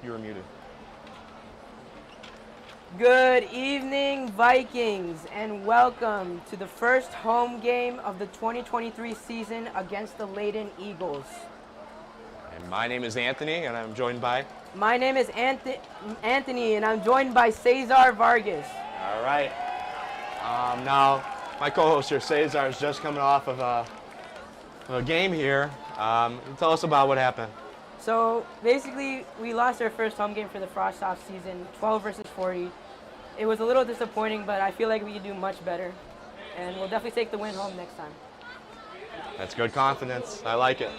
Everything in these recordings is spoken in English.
you were muted. Good evening, Vikings, and welcome to the first home game of the 2023 season against the Leyden Eagles. And my name is Anthony, and I'm joined by... My name is Anthony, and I'm joined by Cesar Vargas. All right. Now, my co-host here, Cesar, is just coming off of a game here. Tell us about what happened. So basically, we lost our first home game for the Frost off season, 12 versus 40. It was a little disappointing, but I feel like we could do much better, and we'll definitely take the win home next time. That's good confidence. I like it.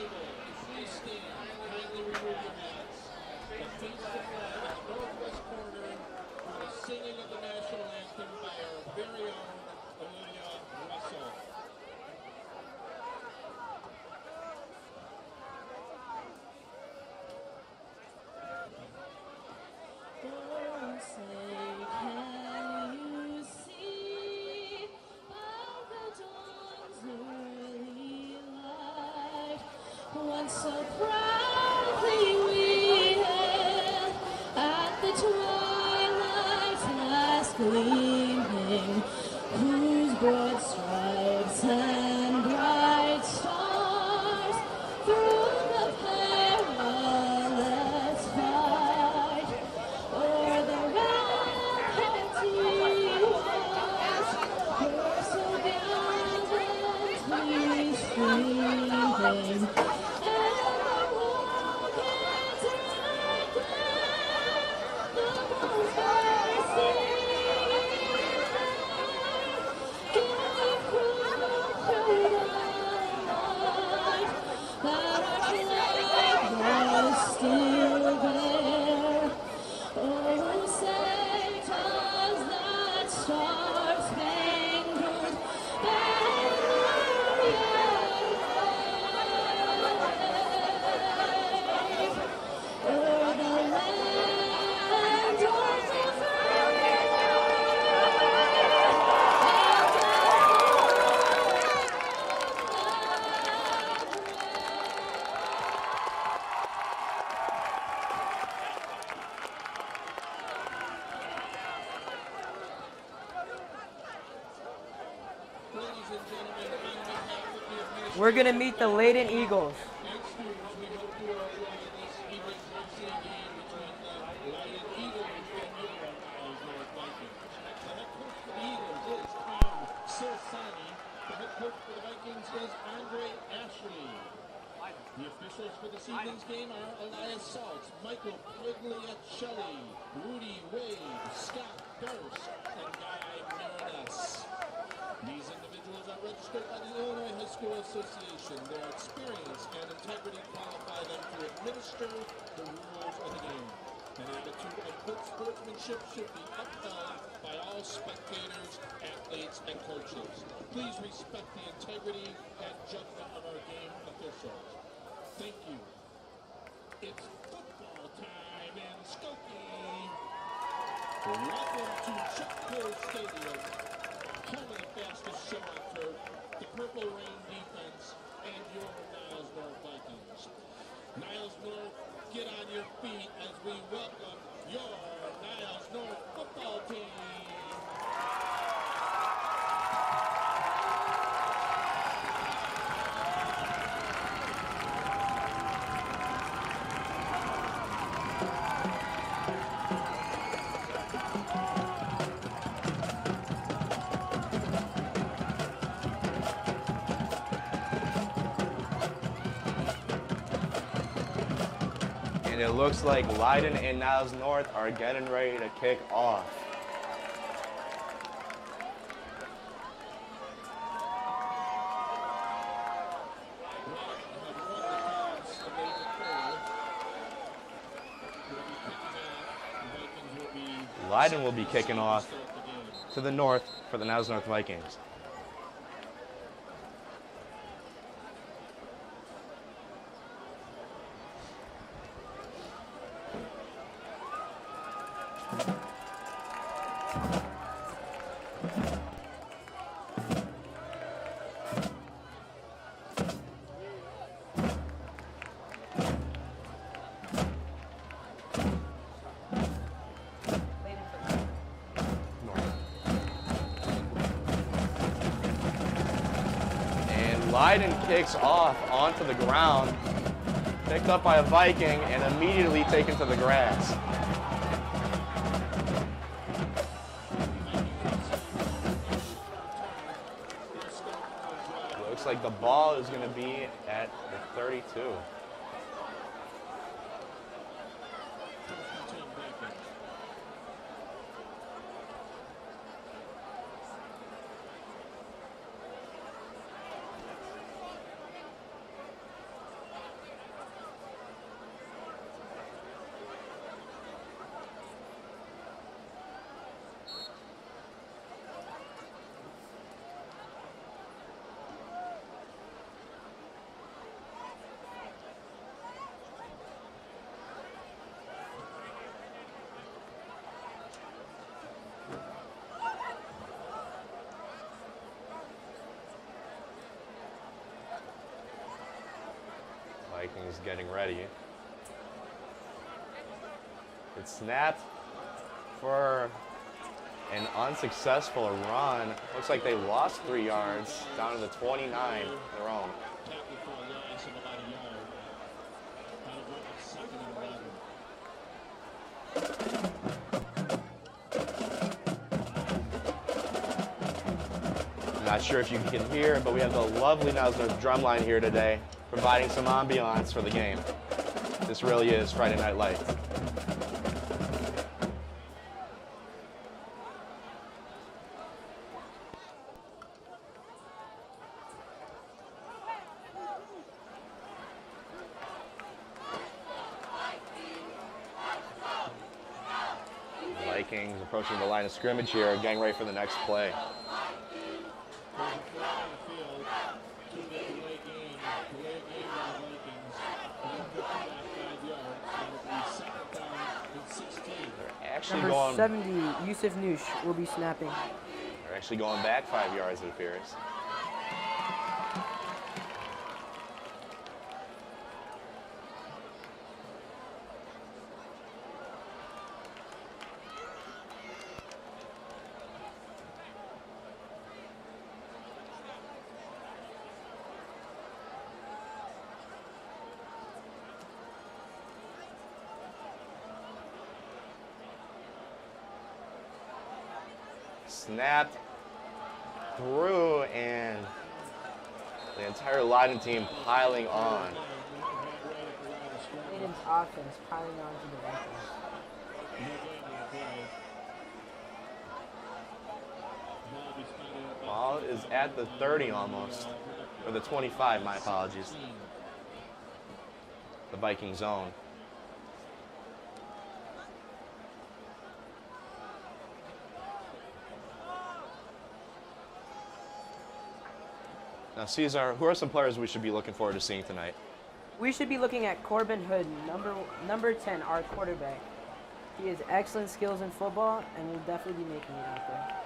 So proudly we hailed at the twilight's last gleaming, whose broad stripes and bright stars through the perilous fight o'er the rampantly walls were so gallantly streaming. We're going to meet the Leyden Eagles. The officials for this evening's game are Elias Saltz, Michael Quigliacelli, Rudy Wade, Scott Durst, and Guy Marinus. These individuals are registered by the Illinois High School Association. Their experience and integrity qualify them to administer the rules of the game. An attitude of good sportsmanship should be upheld by all spectators, athletes, and coaches. Please respect the integrity and judgment of our game officials. Thank you. It's football time in Skokie. Welcome to Chuck Hill Stadium, home of the fastest show on turf, the Purple Rain defense, and your Niles North Vikings. Niles North, get on your feet as we welcome your Niles North football team. And it looks like Leyden and Niles North are getting ready to kick off. Leyden will be kicking off to the north for the Niles North Vikings. Leyden kicks off onto the ground, picked up by a Viking, and immediately taken to the grass. Looks like the ball is going to be at the 32. Vikings getting ready. It's snapped for an unsuccessful run. Looks like they lost 3 yards down to the 29, their own. I'm not sure if you can hear, but we have the lovely Niles North drumline here today, providing some ambiance for the game. This really is Friday Night Lights. Vikings approaching the line of scrimmage here, getting ready for the next play. Number 70, Yusuf Noosh, will be snapping. They're actually going back 5 yards, it appears. Snapped through, and the entire Leyden team piling on. Leyden's offense piling on to the Vikings. Ball is at the 30 almost, or the 25, my apologies. The Viking zone. Now, Cesar, who are some players we should be looking forward to seeing tonight? We should be looking at Corbin Hood, number 10, our quarterback. He has excellent skills in football and will definitely be making it out there.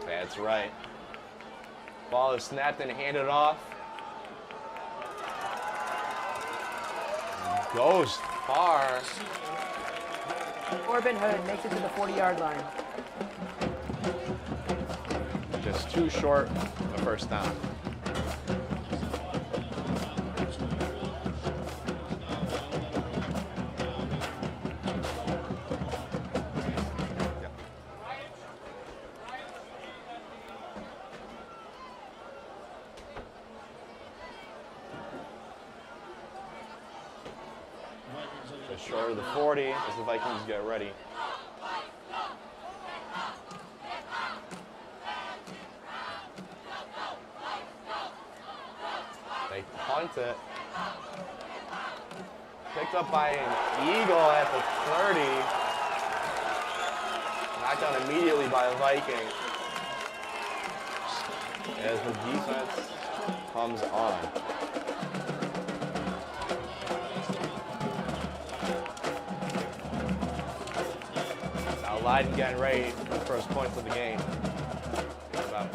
That's right. Ball is snapped and handed off. Goes far. Corbin Hood makes it to the 40-yard line. Just too short of a first down. Just short of the 40 as the Vikings get ready. They punt it. Picked up by an Eagle at the 30. Knocked down immediately by a Viking. As the defense comes on. Now Leyden getting ready for the first points of the game. About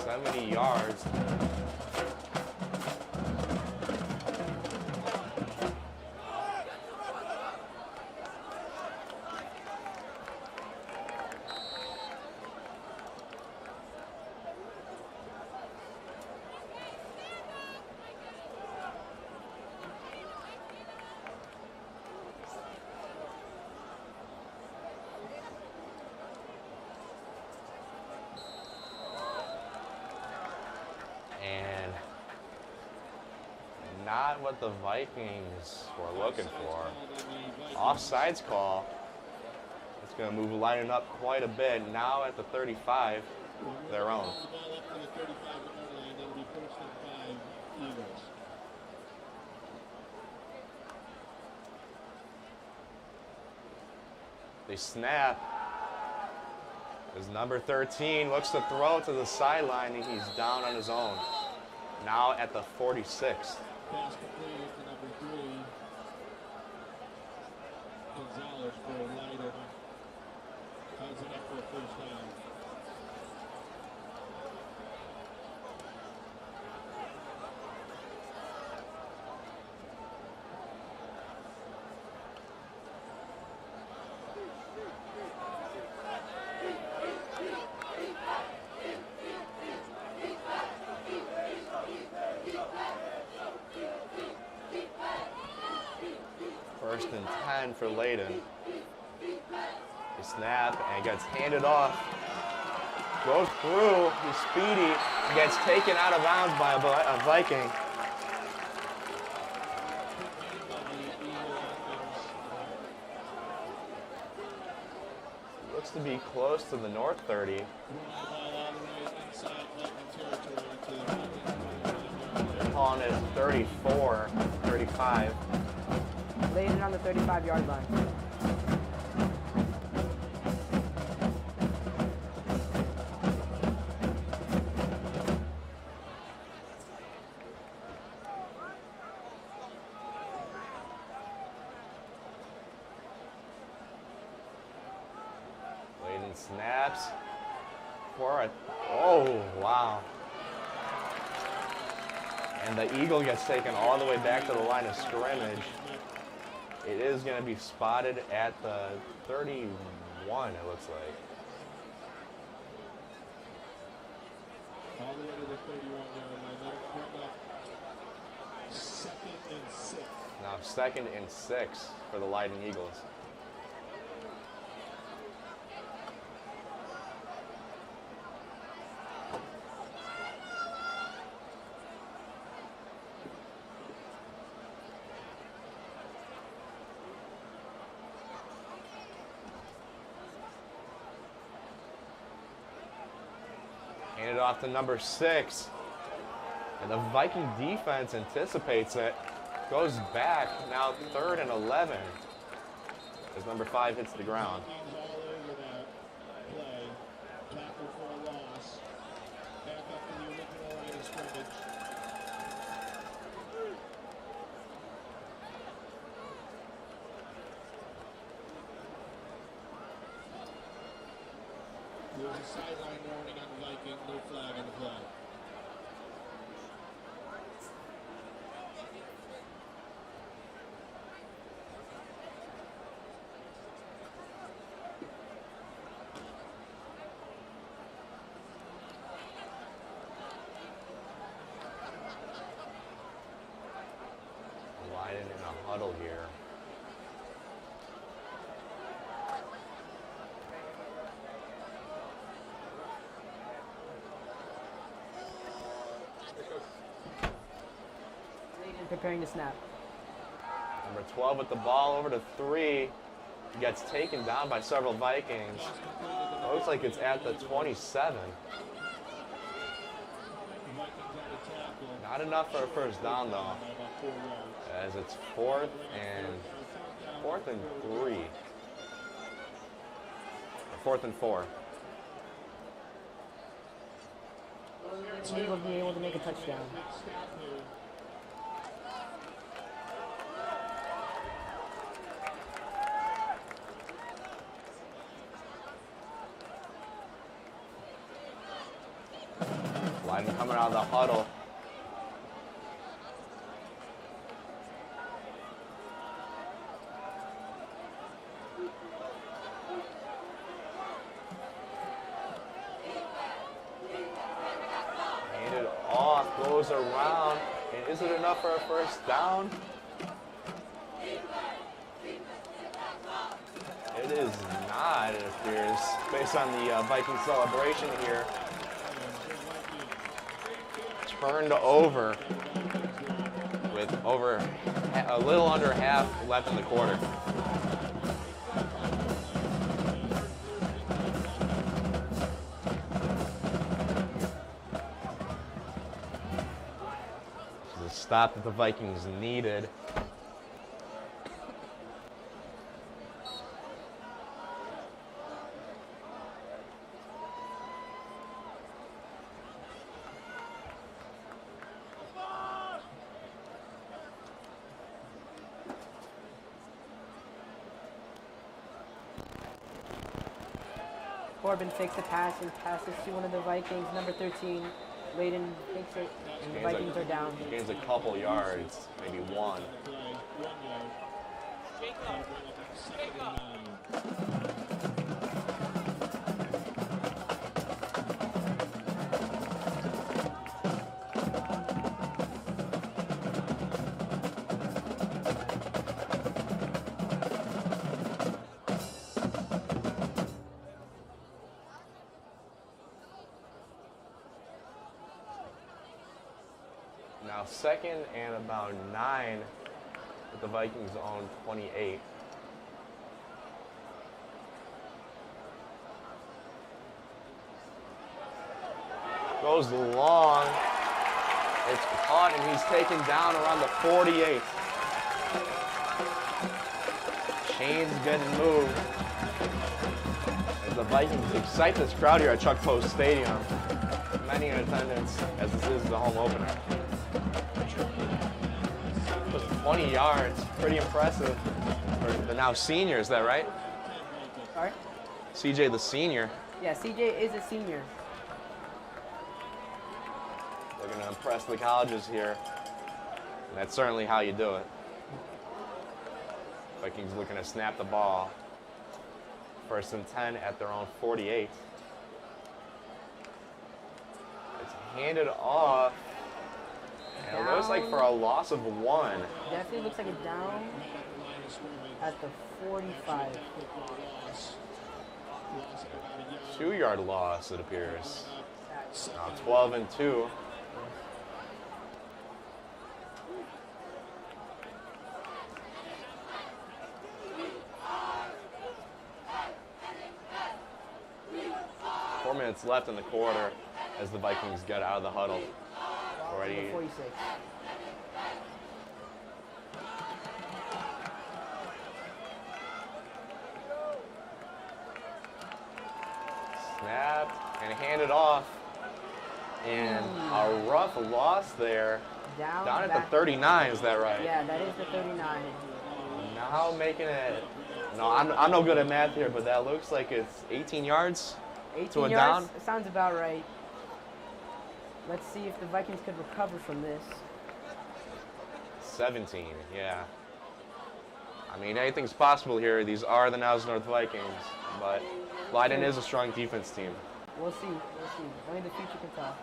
70 yards. And not what the Vikings were looking for. Offsides call. It's going to move Leyden up quite a bit. Now at the 35, their own. They snap. As number 13 looks to throw to the sideline, and he's down on his own. Now at the 46. Pass completed to number 3. Gonzalez for Leyden. Has it up for a first down. First and 10 for Leyden. He snap and gets handed off. Goes through. He's speedy. Gets taken out of bounds by a Viking. Looks to be close to the North 30. They're calling it 34, 35. Leyden on the 35-yard line. Leyden snaps for a, oh, wow. And the Eagle gets taken all the way back to the line of scrimmage. It is going to be spotted at the 31, it looks like. All the way to the 31-yard line. That'll bring up 2nd and 6. Now 2nd and 6 for the Leyden Eagles. Handed off to number 6. And the Viking defense anticipates it. Goes back, now 3rd and 11. As number 5 hits the ground. Vikings all over that play. Tackle for a loss. Back up to the original line of scrimmage. There's a sideline warning on the Viking. No flag on the play. Leyden in a huddle here. Leyden preparing to snap. Number 12 with the ball over to 3. He gets taken down by several Vikings. Looks like it's at the 27. Not enough for a first down though, as it's 4th and 3. Or 4th and 4. Eagles being able to make a touchdown. Leyden coming out of the huddle. Handed off, goes around, and is it enough for a first down? It is not, it appears, based on the Viking celebration here. turned over with a little under half left in the quarter. The stop that the Vikings needed. Corbin takes the pass and passes to one of the Vikings, number 13. Leyden takes it, and the Vikings are down. Gains a couple yards, maybe one. Now 2nd and about 9 with the Vikings own 28. Goes long. It's caught and he's taken down around the 48. Chains getting moved. As the Vikings excite this crowd here at Chuck Post Stadium. Many in attendance as this is the home opener. 20 yards, pretty impressive for the now senior, is that right? Sorry? CJ the senior. Yeah, CJ is a senior. Looking to impress the colleges here. And that's certainly how you do it. Vikings looking to snap the ball. 1st and 10 at their own 48. It's handed off. And it looks like for a loss of 1. Definitely looks like a down at the 45. 2-yard loss, it appears. Now 12 and 2. Four minutes left in the quarter as the Vikings get out of the huddle. Already 46. snapped and handed off. And a rough loss there. Down at the 39, is that right? Yeah, that is the 39. Now making it. No, I'm no good at math here, but that looks like it's 18 yards 18 to a yards? down. Sounds about right. Let's see if the Vikings could recover from this. 17, yeah. I mean, anything's possible here. These are the Niles North Vikings, but Leyden is a strong defense team. We'll see. We'll see. Only the future can tell.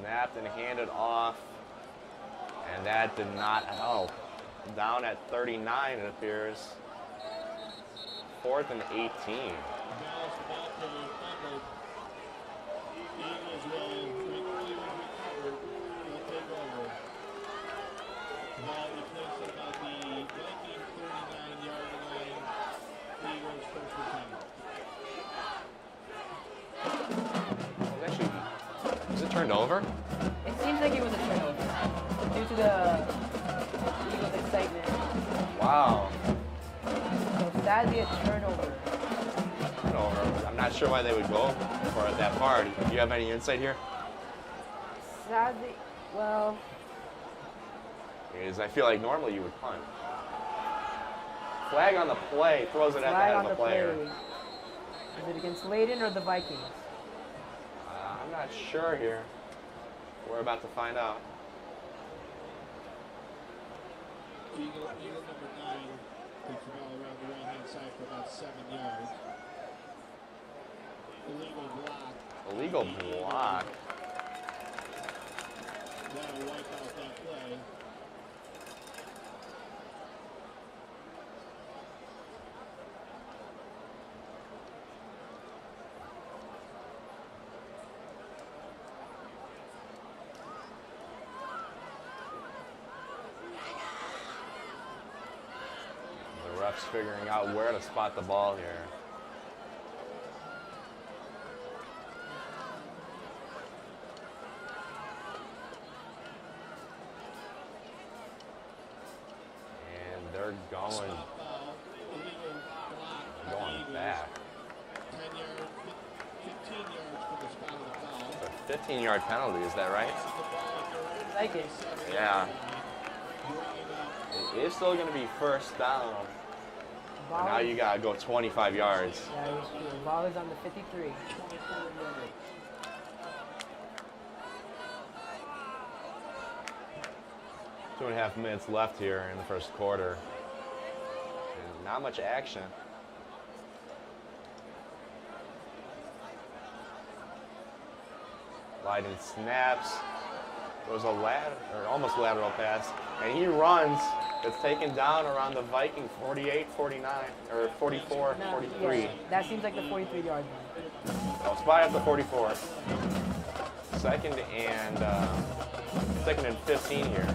Snapped and handed off, and that did not help. Down at 39, it appears. 4th and 18. Is it turned over? It seems like it was a turnover due to the Eagles' excitement. Wow. So sadly, a turnover. Turnover. I'm not sure why they would go for it that far. Do you have any insight here? Sadly, well, Because I feel like normally you would punt. Flag on the play, throws it at the flag head on of the the player. play. Is it against Leyden or the Vikings? I'm not sure here. We're about to find out. Eagle number 9 takes the ball around the right-hand side for about 7 yards. Illegal block. illegal block. That'll wipe out that play. The ref's figuring out where to spot the ball here. And they're going, Stop foul. Illegal block. going Eagles. back. 10 yards, 15 yards for the spot of the foul. A 15-yard penalty, is that right? Like it. Yeah. It is still going to be first down. But Ball now is- you got to go 25 yards. Yeah, the ball is on the 53. 2.5 minutes left here in the first quarter. And not much action. Leyden snaps. Goes a almost lateral pass. And he runs. It's taken down around the Viking 48, 49, or 44, No, 43. yeah, that seems like the 43-yard line. So spot at the 44. Second and 15 here.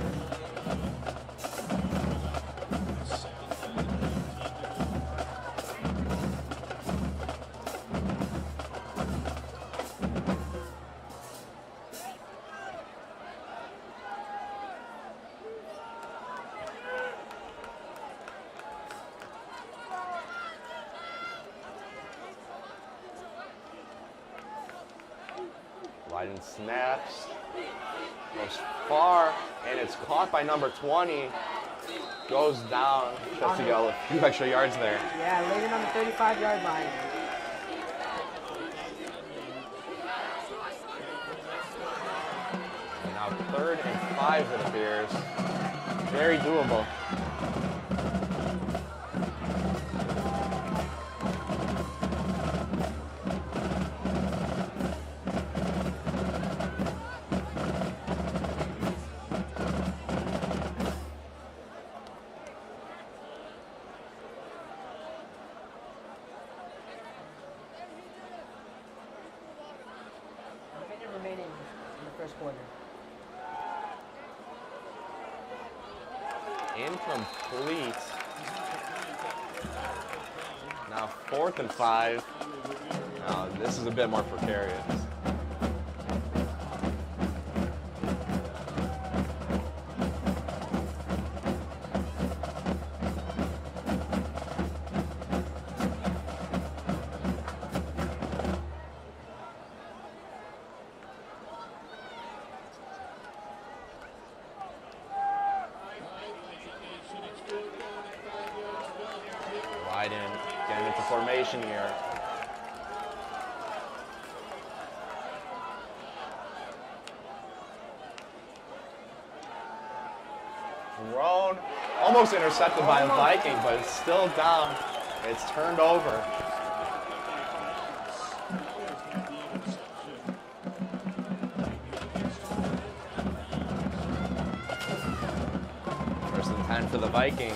Leyden snaps, goes far, and it's caught by number 20. Goes down, just to get a few extra yards there. Yeah, Leyden on the 35-yard line. And now 3rd and 5, it appears. Very doable. A minute remaining in the first quarter. Incomplete. Now 4th and 5. Now this is a bit more precarious. Leyden getting into formation here. Thrown, almost intercepted by a Viking, but it's still down. It's turned over. First and 10 for the Vikings.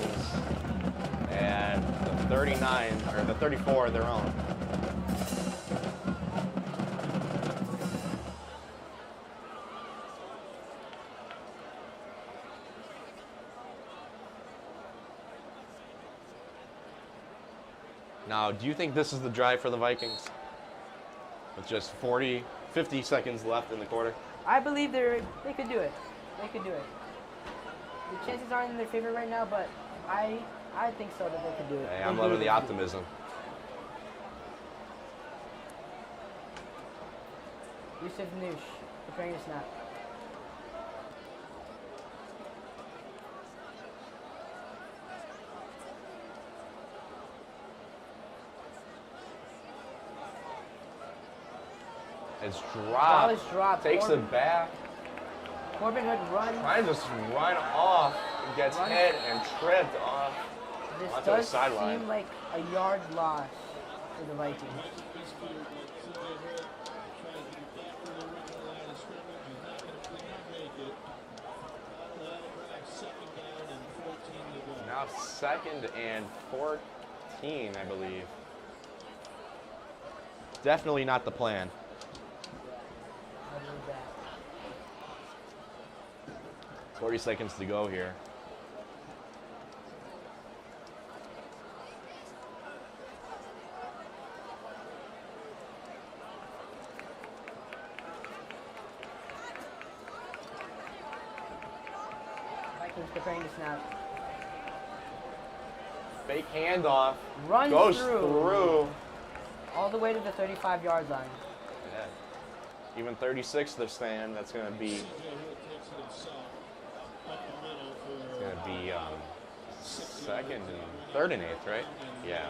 And the 39, or the 34 their own. Now, do you think this is the drive for the Vikings? With just 50 seconds left in the quarter? I believe they could do it. They could do it. The chances aren't in their favor right now, but I think so that they could do it. Hey, They I'm do loving it. the optimism. Yusuf Noosh preparing to snap. It's Ball dropped. is dropped. Takes Corbin, it back. Corbin Hood runs. Trying to just run off. Gets Run. hit and tripped off. This onto the does sideline. seem like a yard loss for the Vikings. This field, like CJ Hood, trying to Now 2nd and 14, I believe. Definitely not the plan. I believe that. 40 seconds to go here. Vikings preparing to snap. Fake handoff. Runs Goes through. through. All the way to the 35-yard line. Yeah. Even 36 they're saying that's going to be. CJ Hood takes it himself up the middle for It's going to be 2nd and 3rd and 8th, right? Yeah.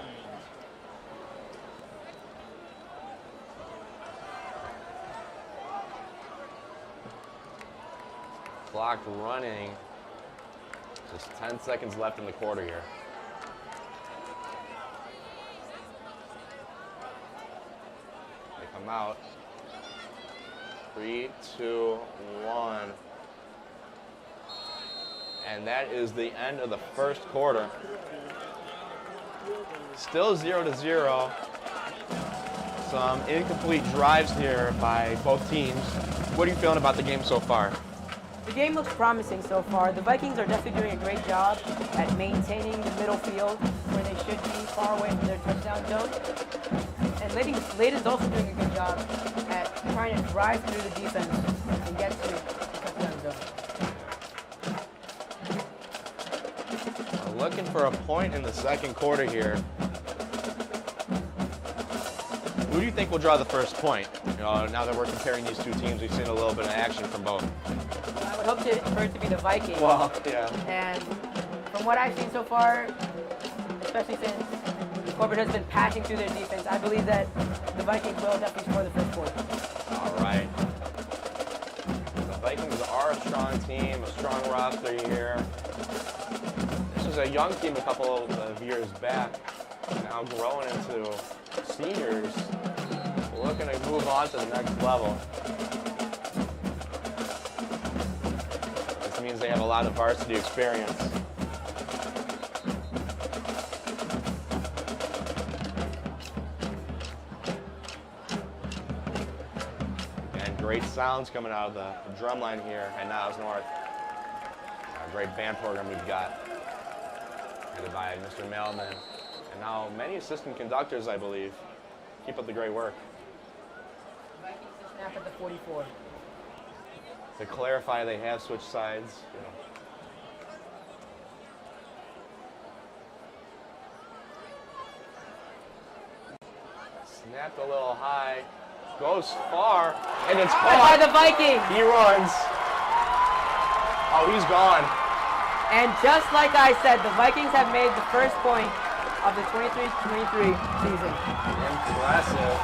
Clock running. Just 10 seconds left in the quarter here. They come out. 3, 2, 1. And that is the end of the first quarter. Still 0-0. Some incomplete drives here by both teams. What are you feeling about the game so far? The game looks promising so far. The Vikings are definitely doing a great job at maintaining the middle field where they should be, far away from their touchdown zone. And Leyden's also doing a good job at trying to drive through the defense and get to the touchdown zone. We're looking for a point in the second quarter here. Who do you think will draw the first point? You know, now that we're comparing these two teams, we've seen a little bit of action from both. I would hope for it to be the Vikings. Well, yeah. And from what I've seen so far, especially since Corbett has been passing through their defense, I believe that the Vikings will definitely score the first point. All right. The Vikings are a strong team, a strong roster here. This was a young team a couple of years back, now growing into seniors, looking to move on to the next level. This means they have a lot of varsity experience. And great sounds coming out of the drum line here at Niles North. A great band program we've got, headed by Mr. Mailman. And now many assistant conductors, I believe. Keep up the great work. Vikings to snap at the 44. To clarify, they have switched sides. You know. Snapped a little high, goes far, and it's By caught. the Vikings! He runs. Oh, he's gone. And just like I said, the Vikings have made the first point of the 23-23 season. Impressive.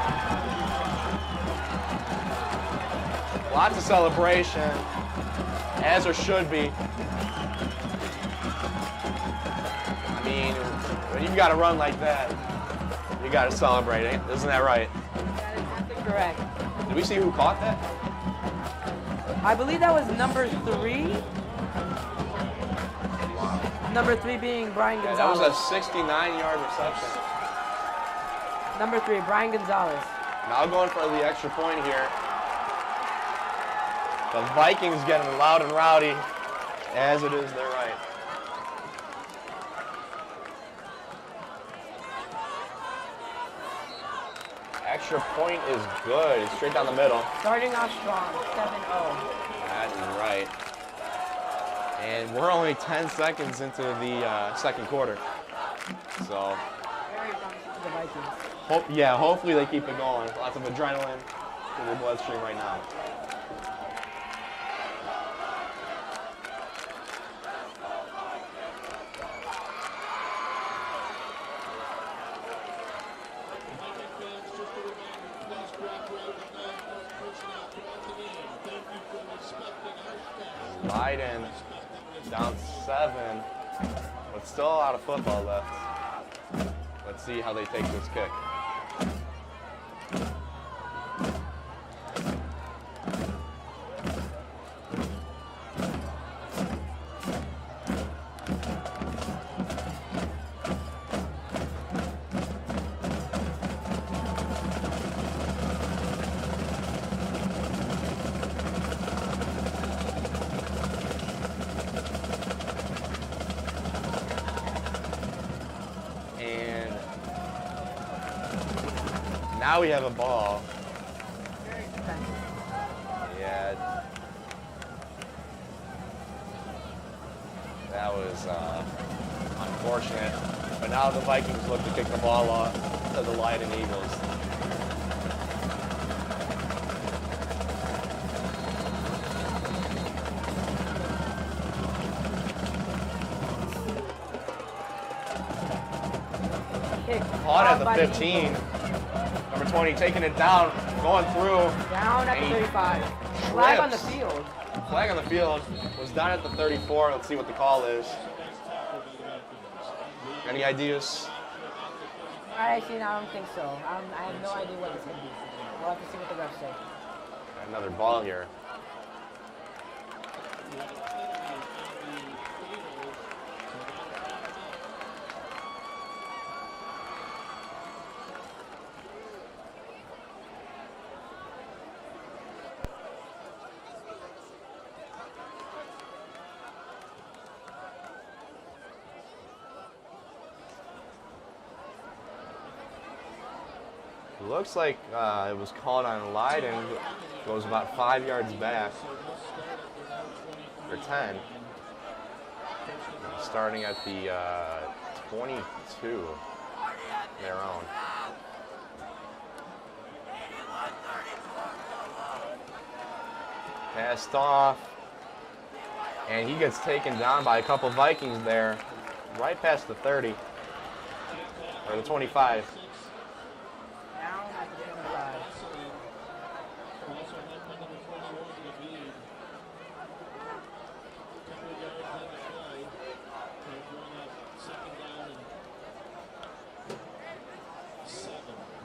Lots of celebration, as there should be. I mean, when you've got to run like that, you got to celebrate, isn't that right? That is exactly correct. Did we see who caught that? I believe that was number 3. Number 3 being Brian Yeah, that was Gonzalez. a 69-yard reception. Number 3, Brian Gonzalez. Now going for the extra point here. The Vikings getting loud and rowdy, as it is their right. Extra point is good. It's straight down the middle. Starting off strong, 7-0. That is right. And we're only 10 seconds into the second quarter. So, Very promising to the Vikings. hopefully they keep it going. Lots of adrenaline in their bloodstream right now. Viking fans, just a reminder, please cooperate with Niles North personnel throughout the game. Thank you for respecting our staff. Leyden down 7, but still a lot of football left. Let's see how they take this kick. Now we have a ball. Very defensive. Yeah. That was unfortunate. But now the Vikings look to kick the ball off to the Leyden Eagles. Kick. Caught at by the 15. Eagles. Number 20 taking it down, going through. Down at the And he 35. Flag on the trips. field. Flag on the field was down at the 34. Let's see what the call is. Any ideas? I don't think so. I have no idea what this could be. We'll have to see what the refs say. Another ball here. Looks like it was called on Leyden. Goes about 5 yards back. Or 10. Starting at the 22. Their own. Passed off. And he gets taken down by a couple Vikings there. Right past the 30. Or the 25. Down at the 25.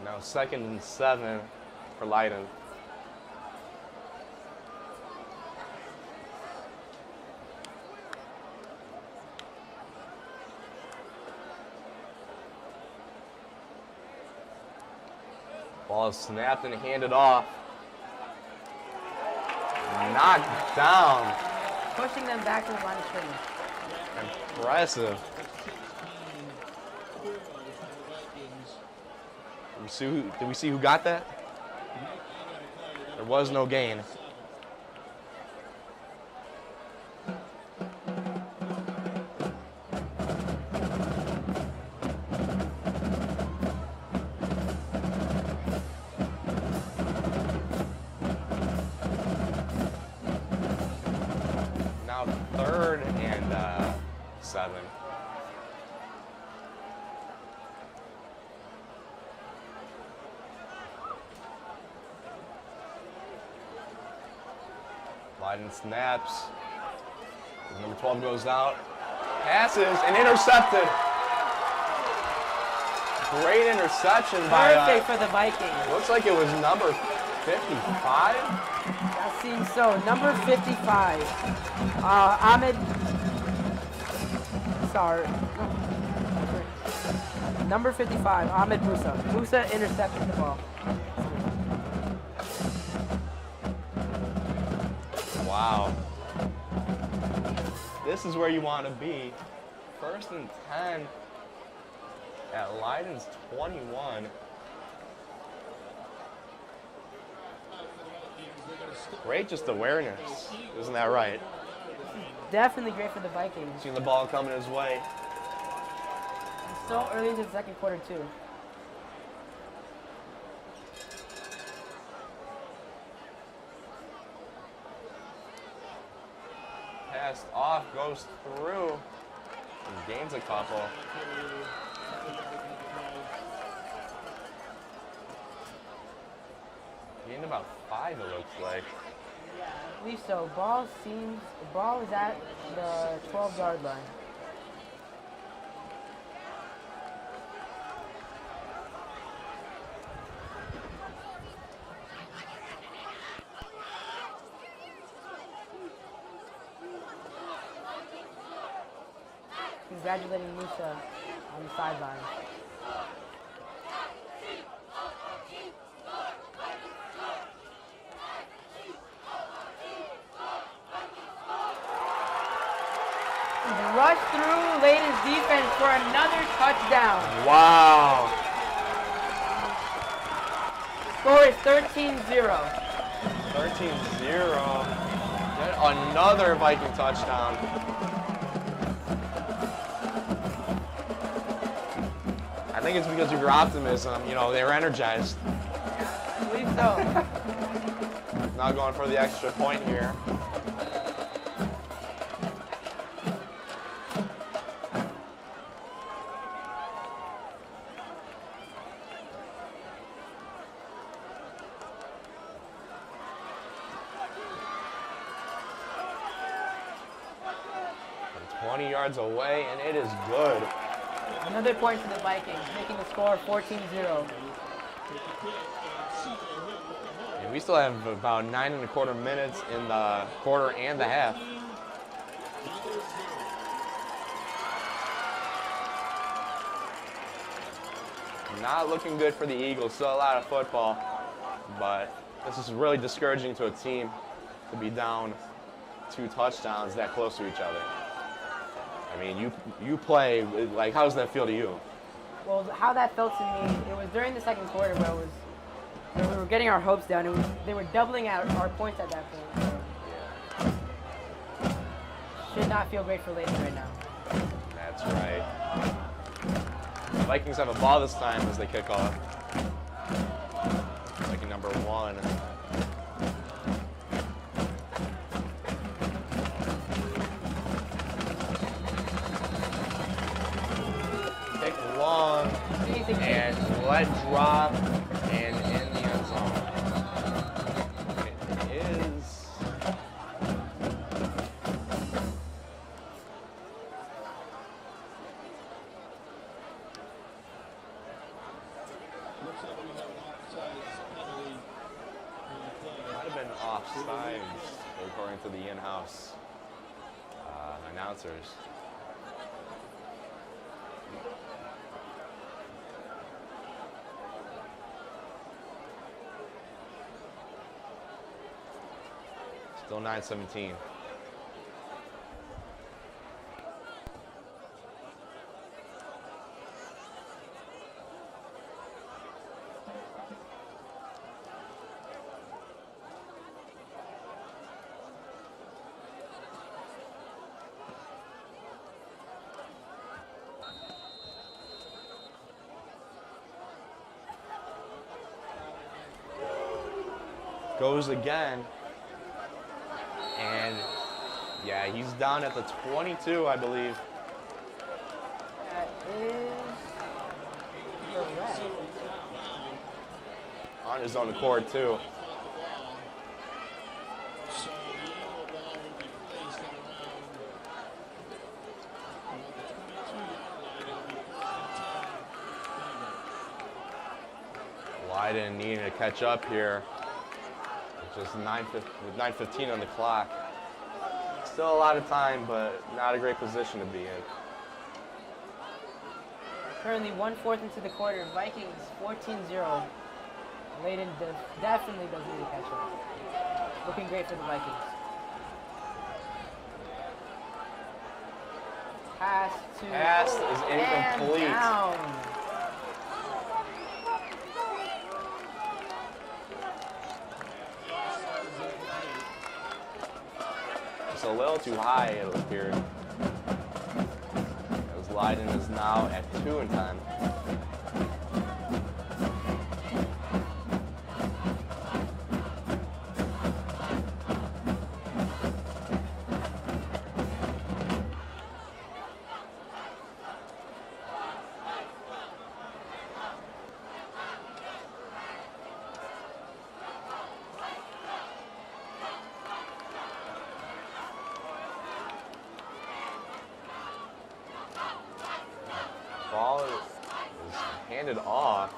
Now 2nd and 7 for Leyden. Ball is snapped and handed off. Knocked down. Pushing them back to the line of scrimmage. Impressive. Did we see who got that? There was no gain. Now 3rd and 7. Leyden snaps. Number 12 goes out. Passes and intercepted. Great interception by. Perfect for the Vikings. Looks like it was number 55. That seems so. Number 55. Ahmed. Sorry. Number 55, Ahmed Musa. Musa intercepted the ball. Wow. This is where you want to be. 1st and 10 at Leyden's 21. Great just awareness. Isn't that right? Definitely great for the Vikings. Seeing the ball coming his way. It's so early into the 2nd quarter, too. Passed off, goes through, and gains a couple. Gained about 5, it looks like. I believe so. The ball is at the 12-yard line. Congratulating Musa on the sideline. Rush through Leyden's defense for another touchdown. Wow. Score is 13-0. 13-0. Then another Viking touchdown. I think it's because of your optimism. You know, they were energized. I believe so. Now going for the extra point here. And 20 yards away, and it is good. Another point for the Vikings, making the score 14-0. And we still have about 9.25 minutes in the quarter and the half. Not looking good for the Eagles. Still a lot of football, but this is really discouraging to a team to be down 2 touchdowns that close to each other. I mean, you play, like, how does that feel to you? Well, how that felt to me, it was during the second quarter where we were getting our hopes down. They were doubling out our points at that point. So should not feel great for Leyden right now. That's right. The Vikings have a ball this time as they kick off. Viking number 1. Kick long and let drop and in the end zone. It is. Looks like we have an offsides penalty in play. Might have been offsides, according to the in-house announcers. Still 9-17. Goes again. And yeah, he's down at the 22, I believe. That is correct. On his own accord, too. So the Eagle ball will be placed at around the 22-yard line. It'll be 1st and 10. Leyden needing to catch up here. Just 9:15 on the clock. Still a lot of time, but not a great position to be in. Currently 1/4 into the quarter. Vikings 14-0. Leyden definitely does need to catch up. Looking great for the Vikings. Pass is and incomplete. down. It's a little too high, it appeared. As Leyden is now at 2-10. Ball is handed off.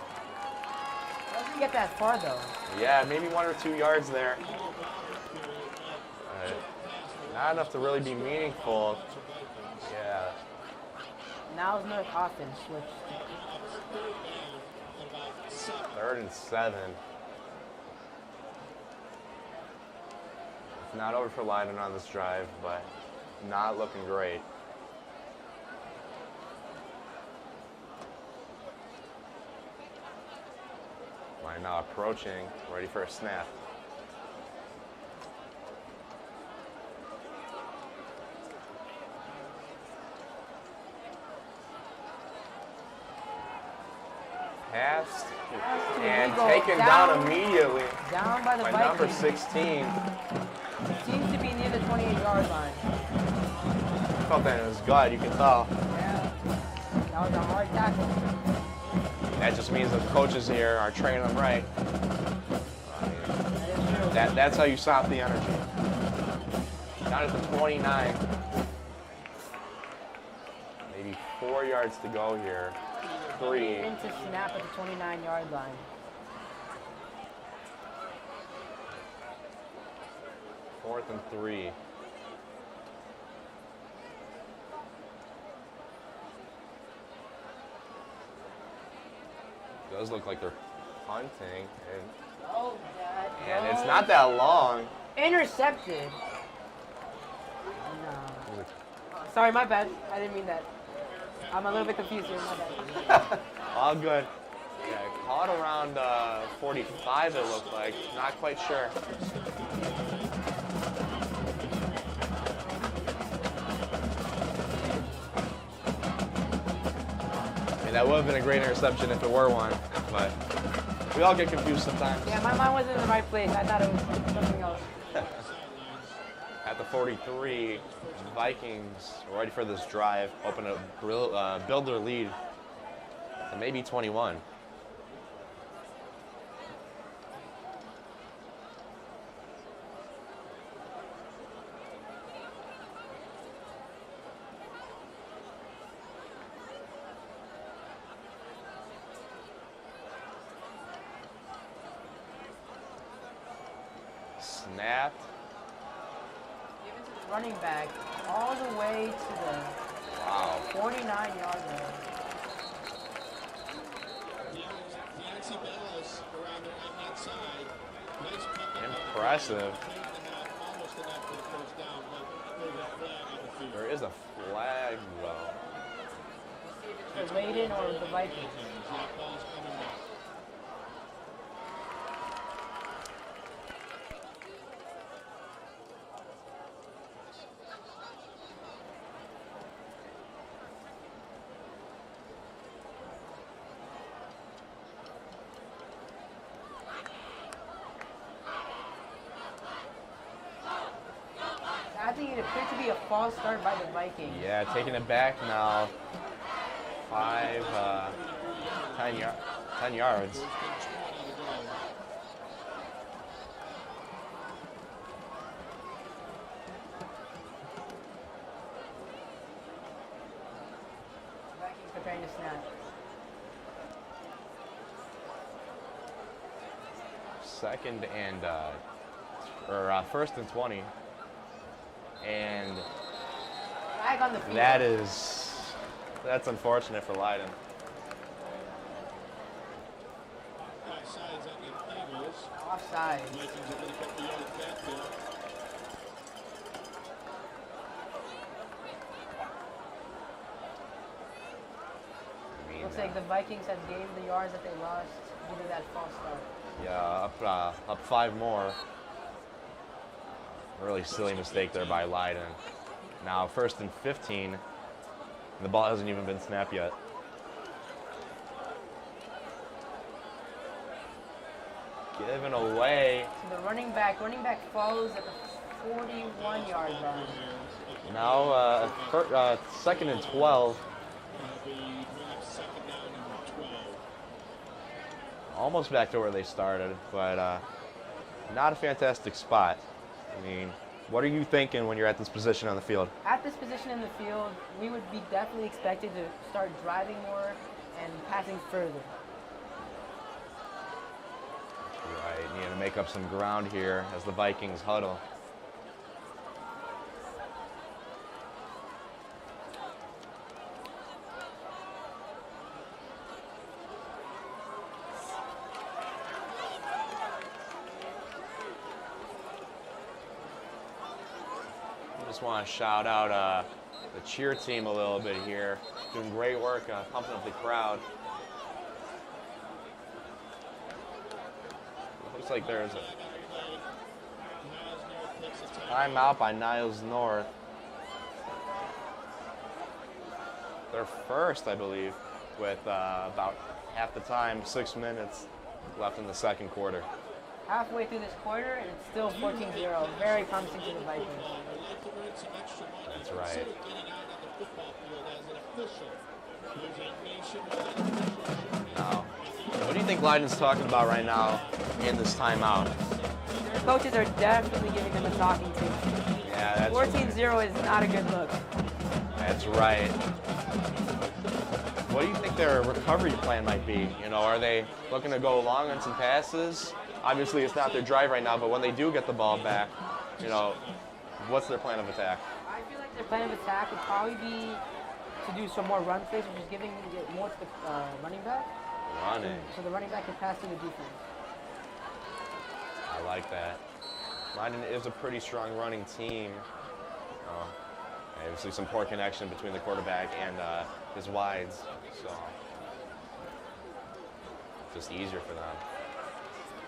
Doesn't get that far though. Yeah, maybe 1 or 2 yards there. Not enough to really be meaningful. Yeah. Niles North offense switched. 3rd and 7. It's not over for Leyden on this drive, but not looking great. now approaching, ready for a snap. Passed and Eagle. taken down immediately Down by the by Vikings. number 16. Seems to be near the 28-yard line. Felt that in his gut, you can tell. Yeah. That was a hard tackle. That just means the coaches here are training them right. That is true. That's how you stop the energy. Down at the 29. Maybe 4 yards to go here. 3. Into snap at the 29-yard line. Fourth and 3. Does look like they're punting, Oh, and it's not that long. intercepted. No. Sorry, my bad. I didn't mean that. I'm a little bit confused here. My bad. All good. Yeah, caught around 45, it looked like. Not quite sure. I mean, that would have been a great interception if it were one, but we all get confused sometimes. Yeah, my mind wasn't in the right place. I thought it was something else. At the 43, Vikings ready for this drive, open to build their lead to maybe 21. Snapped. Running back all the way to the Wow. 49-yard line. Nancy Bellis around the right-hand side. Nice punt. Impressive. Almost enough for the first down, but there's a flag on the field. There is a flag though. The Leyden or the Vikings. That ball's coming back. I think it appeared to be a false start by the Vikings. Yeah, taking it back now. 10 yards. Vikings preparing to snap. Second and first and 20. And Flag on the field. that's unfortunate for Leyden. Offsides on the Eagles. Offside. Vikings are going to put the yard backfield. I mean, Looks like the Vikings have gained the yards that they lost due to that false start. yeah, up 5 more. Really silly mistake there by Leyden. Now first and 15. And the ball hasn't even been snapped yet. Given away. So the running back follows at the 41-yard line. Now second and 12. They bring up second down and 12. Almost back to where they started, but not a fantastic spot. I mean, what are you thinking when you're at this position on the field? At this position in the field, we would be definitely expected to start driving more and passing further. Right, need to make up some ground here as the Vikings huddle. Just want to shout out the cheer team a little bit here. Doing great work pumping up the crowd. Looks like there's a Niles North takes a timeout by Niles North. They're first, I believe, with about half the time, 6 minutes left in the second quarter. Halfway through this quarter, and it's still 14-0. Very promising to the Vikings. That's right. Now, what do you think Leyden's talking about right now in this timeout? Their coaches are definitely giving them a talking to. Yeah, that's 14-0 is not a good look. That's right. What do you think their recovery plan might be? You know, are they looking to go long on some passes? Obviously, it's not their drive right now, but when they do get the ball back, you know, what's their plan of attack? I feel like their plan of attack would probably be to do some more run plays, which is giving it more to the running back. Running. So the running back can pass to the defense. I like that. Leyden is a pretty strong running team. Obviously, some poor connection between the quarterback and his wides, so just easier for them.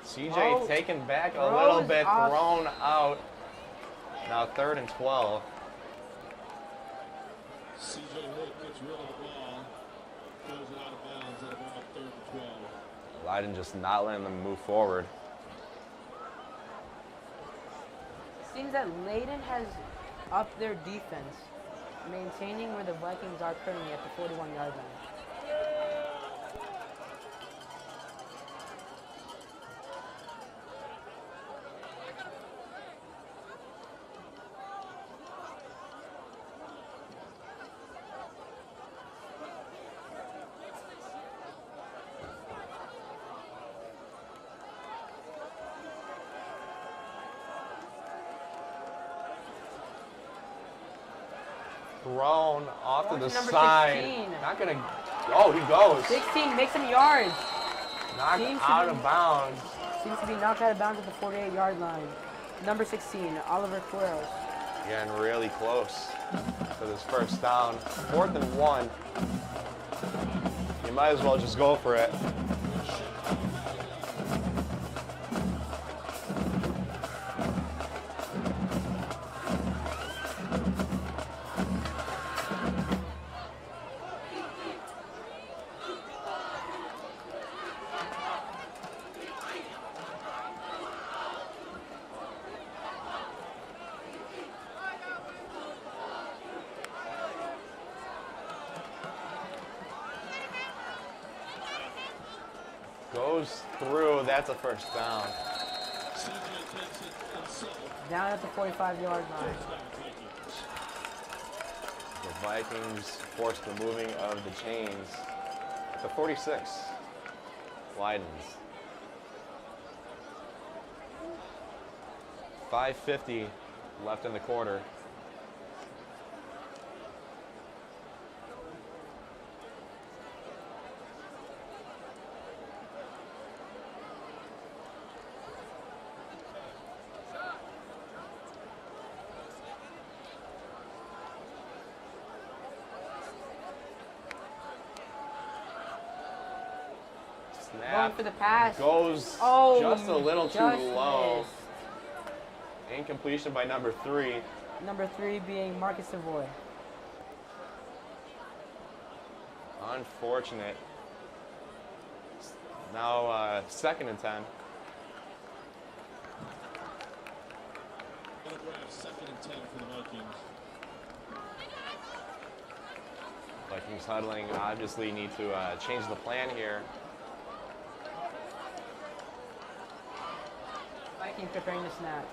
CJ taken back a little throws bit, off. thrown out. Now 3rd and 12. CJ Hood gets rid of the ball, throws it out of bounds at about 3rd and 12. Leyden just not letting them move forward. Seems that Leyden has upped their defense, maintaining where the Vikings are currently at the 41-yard line. Thrown off to Going the to number side. 16. Not gonna. Oh, he goes. 16 makes some yards. Knocked Seems to out be- of bounds. Seems to be knocked out of bounds at the 48-yard line. Number 16, Oliver Quiros. Getting really close to this first down. 4th and 1. You might as well just go for it. Goes through. That's a first down. CJ takes it himself. Down at the 45-yard line. The Vikings force the moving of the chains at the 46. Leyden's. 5:50 left in the quarter. Going Snap for the pass. goes Oh, just a little too just low. missed. Incompletion by number 3. Number 3 being Marcus Savoy. Unfortunate. Now 2nd and 10. Gonna grab 2nd and 10 for the Vikings. Vikings huddling obviously need to change the plan here. Vikings preparing to snap.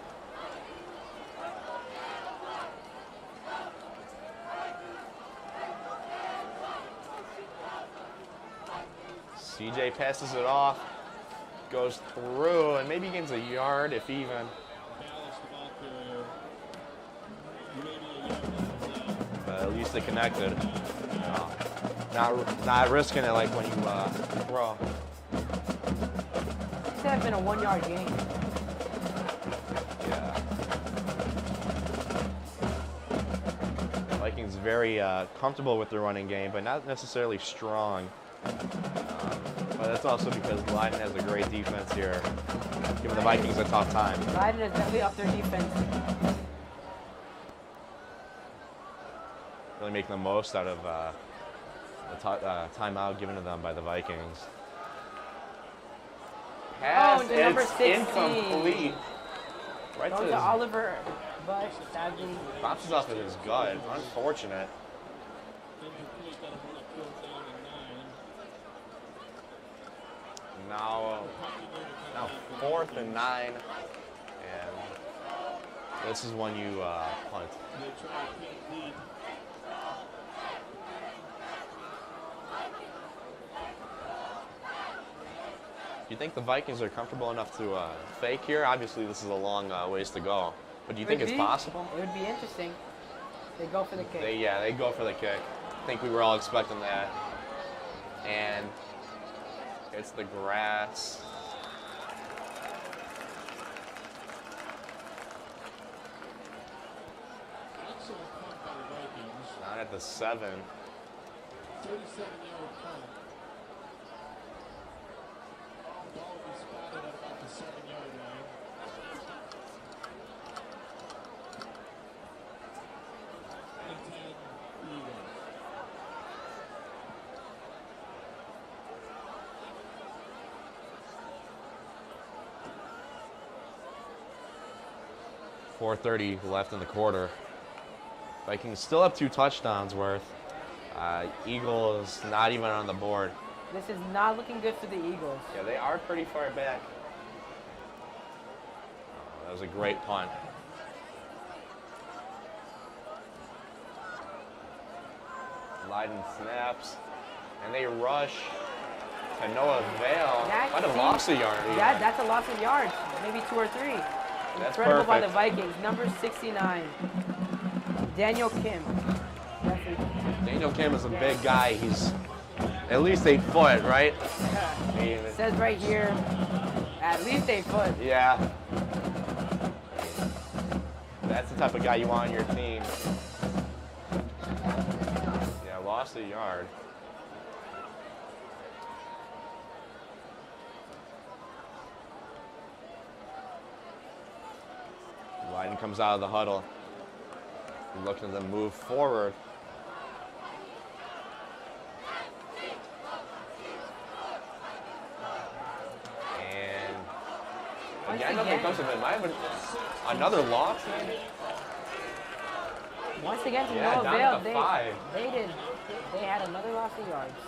CJ passes it off, goes through, and maybe gains a yard if even. Ballast the ball carrier. Maybe a yard. But at least they connected. You know, not risking it like when you throw. This could have been a 1-yard gain. Yeah. Vikings very comfortable with their running game, but not necessarily strong. But But that's also because Leyden has a great defense here, giving the Vikings a tough time. Leyden is definitely up their defense. Really making the most out of the timeout given to them by the Vikings. Pass, to number it's 16. incomplete. Right Goes to to his, Oliver, but sadly, bounces off of his gut. Unfortunate. Incomplete, that'll bring up 4th down and 9. Now 4th and 9, and this is when you punt. They try to keep lead. Do you think the Vikings are comfortable enough to fake here? Obviously, this is a long ways to go, but do you think it's possible? It would be interesting. They go for the kick. They go for the kick. I think we were all expecting that, and it's the grass. Excellent punt by the Vikings. Not at the 7. 37-yard punt. Ball will be spotted at about the 7-yard line. And 10 Eagles. .430 left in the quarter. Vikings still have 2 touchdowns worth. Eagles not even on the board. This is not looking good for the Eagles. Yeah, they are pretty far back. Oh, that was a great punt. Leyden snaps, and they rush to no avail. That Might have seems- lost a yard. Yeah, that's a loss of yards, maybe 2 or 3. That's Incredible by the perfect. Vikings. Number 69, Daniel Kim. Daniel Kim is a big guy. He's at least 8 foot, right? I mean, It says right here, at least 8 foot. yeah. That's the type of guy you want on your team. Yeah, lost a yard. Leyden comes out of the huddle. Looking to move forward. And again, nothing comes of it. Might have been another loss, maybe? Once again, to Yeah, no down avail. to 5. They had another loss of yards.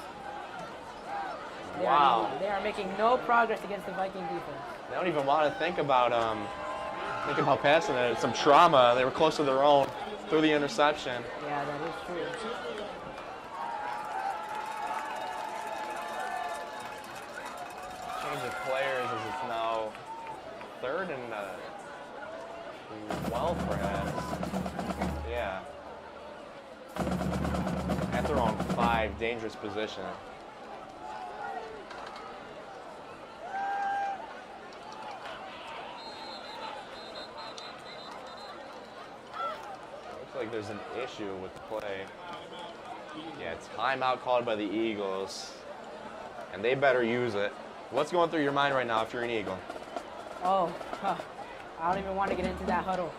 Wow. They are making no progress against the Viking defense. They don't even want to think about passing it. It's some trauma. They were close to their own through the interception. Yeah, that is true. Change of players as it's now 3rd and 12, perhaps. Yeah. At their own 5, dangerous position. Looks like there's an issue with the play. Yeah, timeout called by the Eagles. And they better use it. What's going through your mind right now if you're an Eagle? Oh, I don't even want to get into that huddle.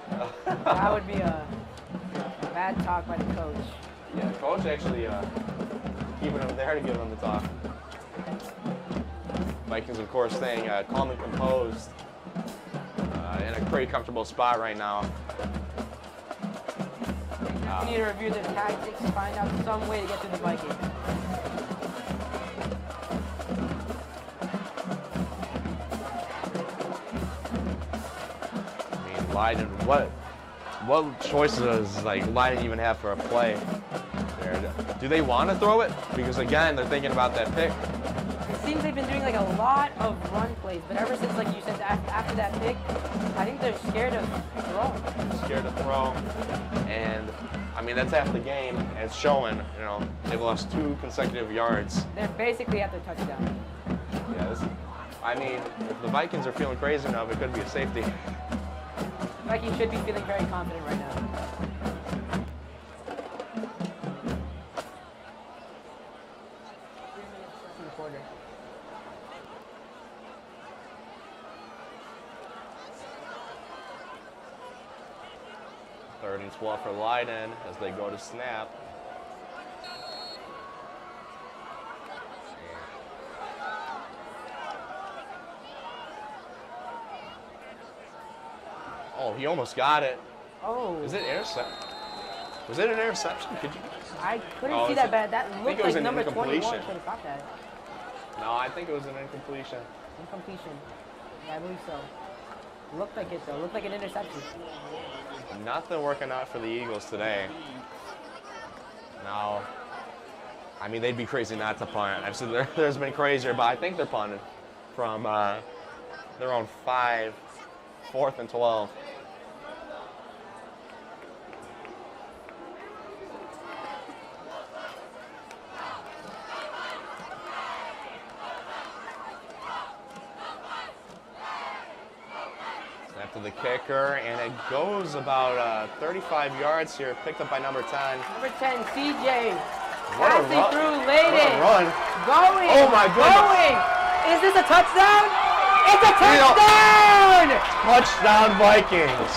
That would be a bad talk by the coach. Yeah, the coach actually keeping him there to give him the talk. Vikings, of course, staying calm and composed in a pretty comfortable spot right now. We need to review their tactics, find out some way to get to the Vikings. I mean, Leyden, what choices does Leyden even have for a play there? Do they want to throw it? Because again, they're thinking about that pick. It seems they've been doing like a lot of run plays, but ever since, like you said, after that pick, I think they're scared of throwing. Scared to throw, and I mean that's half the game. And it's showing. You know, they've lost 2 consecutive yards. They're basically at their touchdown. Yeah, I mean, if the Vikings are feeling crazy enough, it could be a safety. Vikings should be feeling very confident right now. In the quarter. 3rd and 12 for Leyden as they go to snap. Oh, he almost got it. Oh. Is it intercept? Was it an interception? Could you? I couldn't Oh, see is that it- bad. That think looked it was like an number 21 incompletion. should have caught that. No, I think it was an incompletion. Incompletion. Yeah, I believe so. Looked like it though. Looked like an interception. Nothing working out for the Eagles today. Now, I mean, they'd be crazy not to punt. I've seen there's been crazier, but I think they're punting from their own 5, 4th and 12. Snap to the kicker, and it goes about 35 yards here, picked up by number 10. Number 10, CJ. What a Passing run. through What Leyden. a run. Going. Oh my goodness. Going. Is this a touchdown? It's a You know- touchdown! Touchdown Vikings.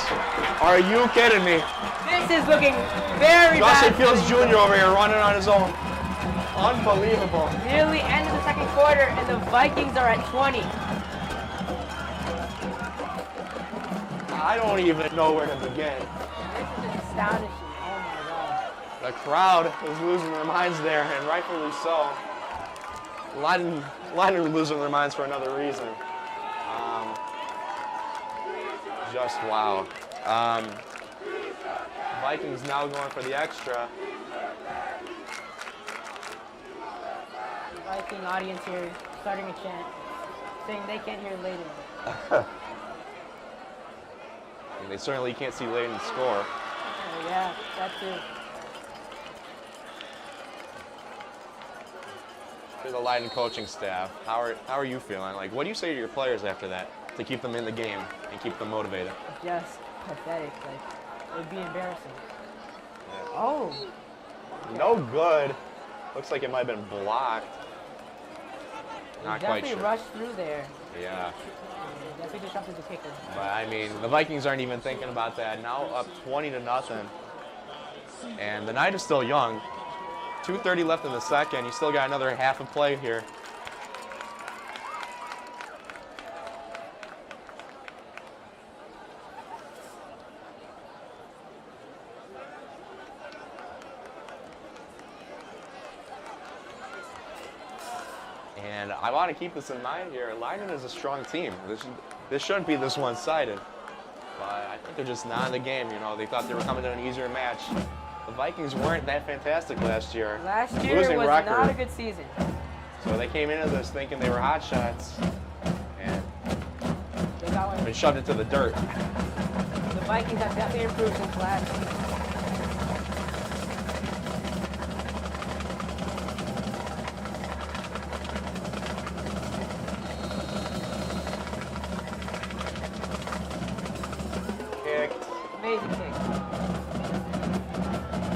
Are you kidding me? This is looking very Justin bad. Fields Jr. over here running on his own. Unbelievable. Nearly end of the second quarter, and the Vikings are at 20. I don't even know where to begin. This is astonishing. Oh my God. The crowd is losing their minds there, and rightfully so. Leyden are losing their minds for another reason. Just wow. Vikings now going for the extra. The Viking audience here starting a chant, saying they can't hear Leyden. And they certainly can't see Leyden score. Yeah, that too. To the Leyden coaching staff, how are you feeling? Like, what do you say to your players after that to keep them in the game and keep them motivated? Just pathetic. Like, it would be embarrassing. Oh, No good. Looks like it might have been blocked. Not quite definitely sure. rushed through there. Yeah. Definitely disrupted the kicker. But I mean, the Vikings aren't even thinking about that. Now up 20-0. And the night is still young. 2:30 left in the second. You still got another half a play here. And I want to keep this in mind here. Leyden is a strong team. This shouldn't be this one-sided. But I think they're just not in the game. You know, they thought they were coming to an easier match. The Vikings weren't that fantastic last year. Last year Losing was record. not a good season. So they came into this thinking they were hot shots and They got one. been shoved into the dirt. The Vikings have definitely improved since last season. Kicked. Amazing kick.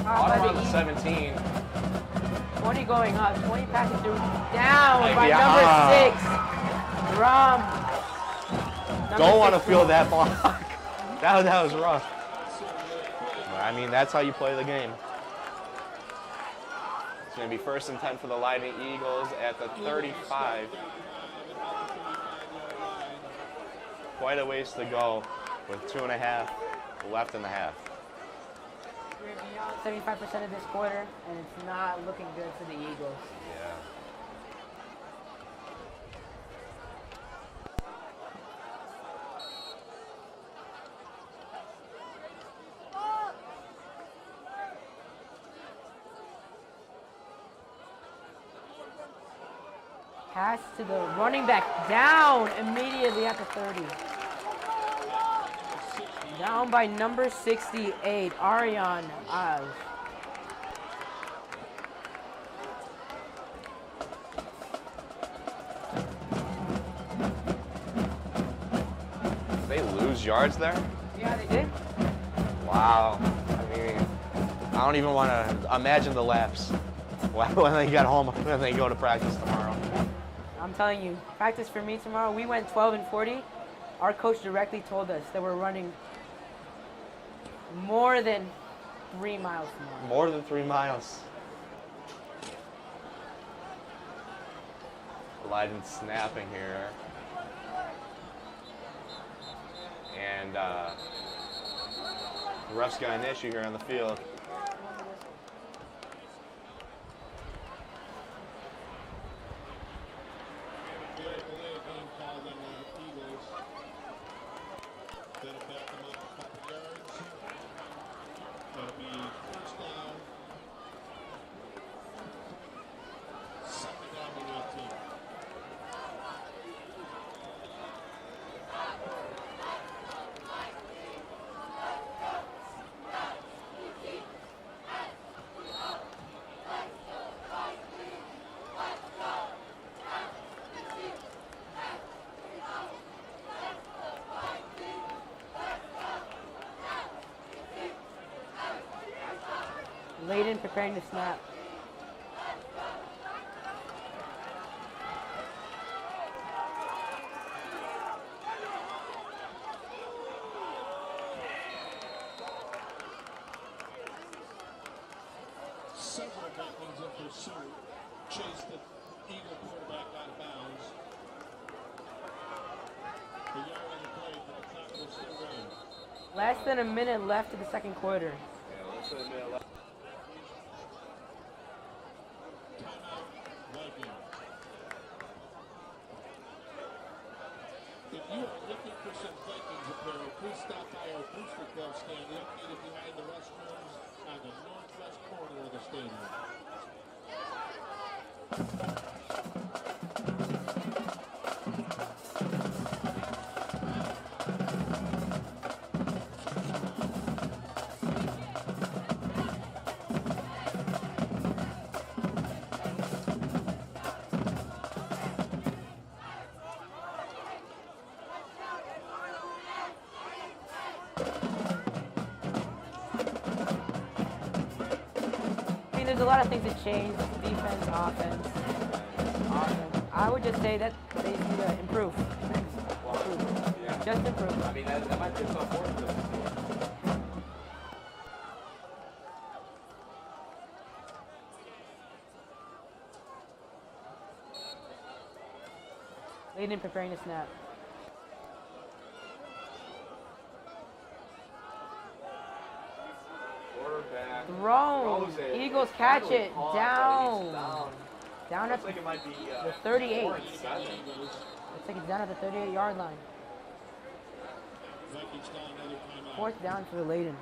Autumn By on the the 17. 20 going up, 20 passing through, down by Yeah. number 6. Rum. Don't want to feel that block. that was rough. But, I mean, that's how you play the game. It's going to be 1st and 10 for the Leyden Eagles at the 35. Quite a ways to go with 2.5 left in the half. We're beyond 75% of this quarter, and it's not looking good for the Eagles. Yeah. Pass to the running back, down immediately at the 30. Down by number 68, Ariane Oz. Did they lose yards there? Yeah, they did. Wow. I mean, I don't even want to imagine the laps when they get home, when they go to practice tomorrow. I'm telling you, practice for me tomorrow. We went 12 and 40. Our coach directly told us that we're running More than 3 miles more. More than 3 miles. Leyden snapping here. And the ref's got an issue here on the field. Leyden preparing to snap. Several Vikings in pursuit chased the Eagle quarterback out of bounds. The yard on the play, but the clock will still run. Less than a minute left of the second quarter. Yeah, let's say a minute left. Timeout, Vikings. If you are looking for some Vikings apparel, please stop by our Booster Club stand located behind the restrooms on the northwest corner of the stadium. I mean, there's a lot of things that change. Defense, offense. I would just say that they need to improve. Improve. Yeah. Just improve. I mean, that might be a tough work for them. Leyden preparing to snap. Quarterback Thrown. throws it. Eagles catch Finally it. caught, but Down. he's down. Down at Looks like it might be the 38. 4 and 7. Looks like it's down at the 38-yard line. Vikings call another timeout. Fourth down for Leyden.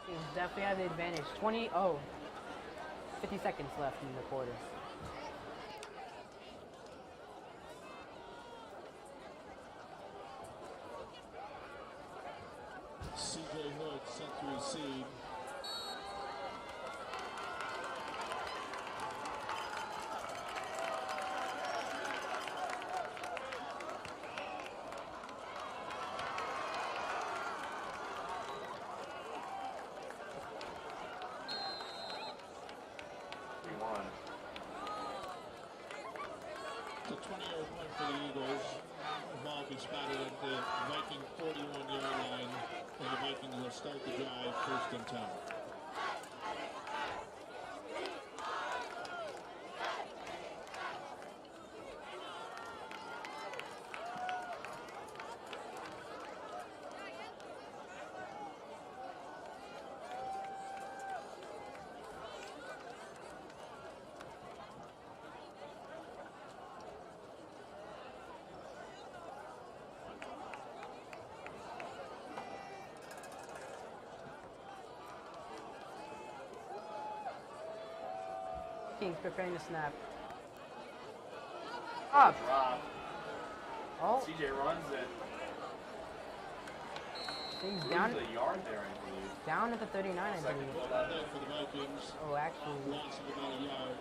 Eagles definitely have the advantage. 50 seconds left in the quarter. CJ Hood set to receive. The 20-yard punt for the Eagles. The ball will be spotted at the Viking 41-yard line, and the Vikings will start the drive first and 10. Vikings preparing to snap. Up. Drop. Oh, CJ runs it. things Through down, the yard there, I believe. down at the 39, I Second believe. goal Back that for the Vikings. Oh, actually, Loss of about a yard.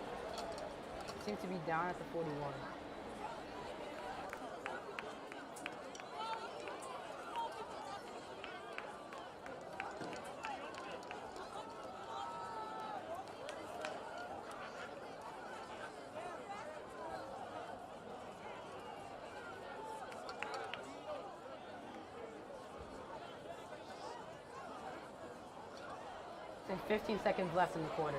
seems to be down at the 41. And 15 seconds left in the quarter.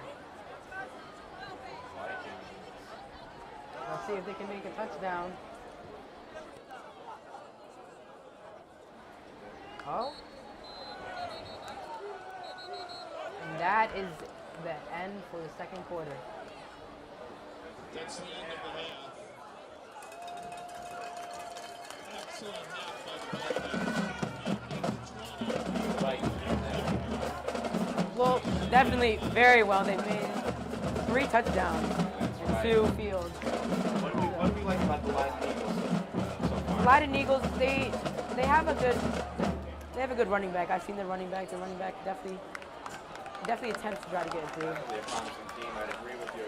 Vikings. Let's see if they can make a touchdown. Oh. And that is the end for the second quarter. That's the end of the half. Excellent half by the Vikings. Vikings in there. Well, definitely very well. They made 3 touchdowns and right. 2 fields. What do we like about the Leyden Eagles so far? Leyden Eagles, they have a good running back. I've seen the running back. The running back definitely attempts to try to get it through. Definitely a promising team. I'd agree with you.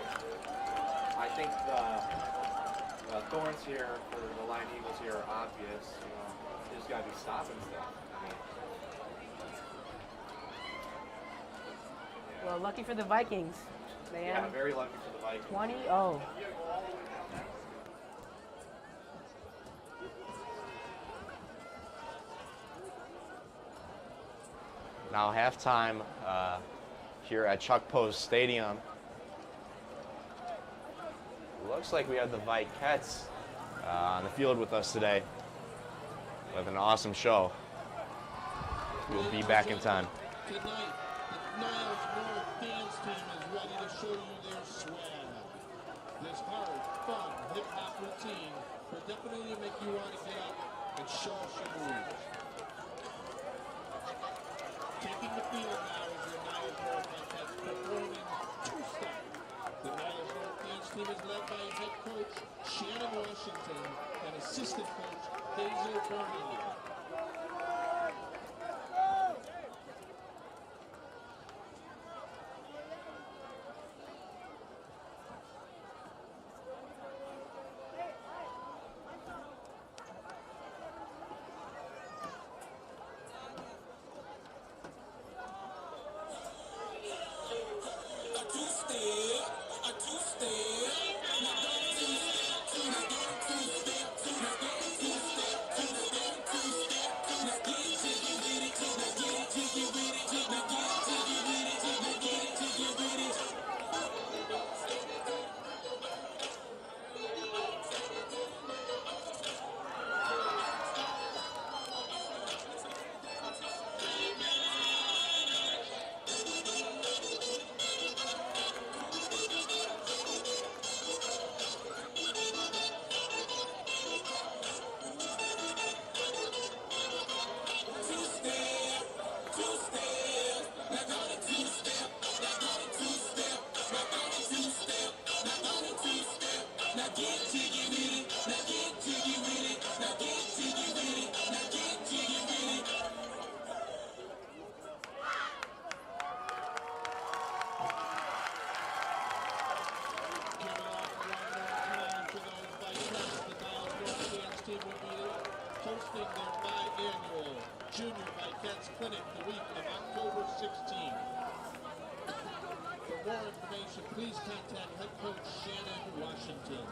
I think the thorns here for the Leyden Eagles here are obvious. You know, they just got to be stopping stuff. I mean, Well, lucky for the Vikings. They yeah, end very lucky for the Vikings. 20-0. Now halftime here at Chuck Post Stadium. Looks like we have the Vikettes on the field with us today. We have an awesome show. We'll be back in time. Tonight, the Niles North dance team is ready to show you their swag. This hard, fun, hip-hop routine will definitely make you want to get up and show us your moves. Taking the field now is your Niles North Vikings performing two-step. The Niles North dance team is led by head coach Shannon Washington and assistant coach Hazel Burnley. Hosting their biannual Junior Vikettes Clinic the week of October 16th. For more information, please contact head coach Shannon Washington.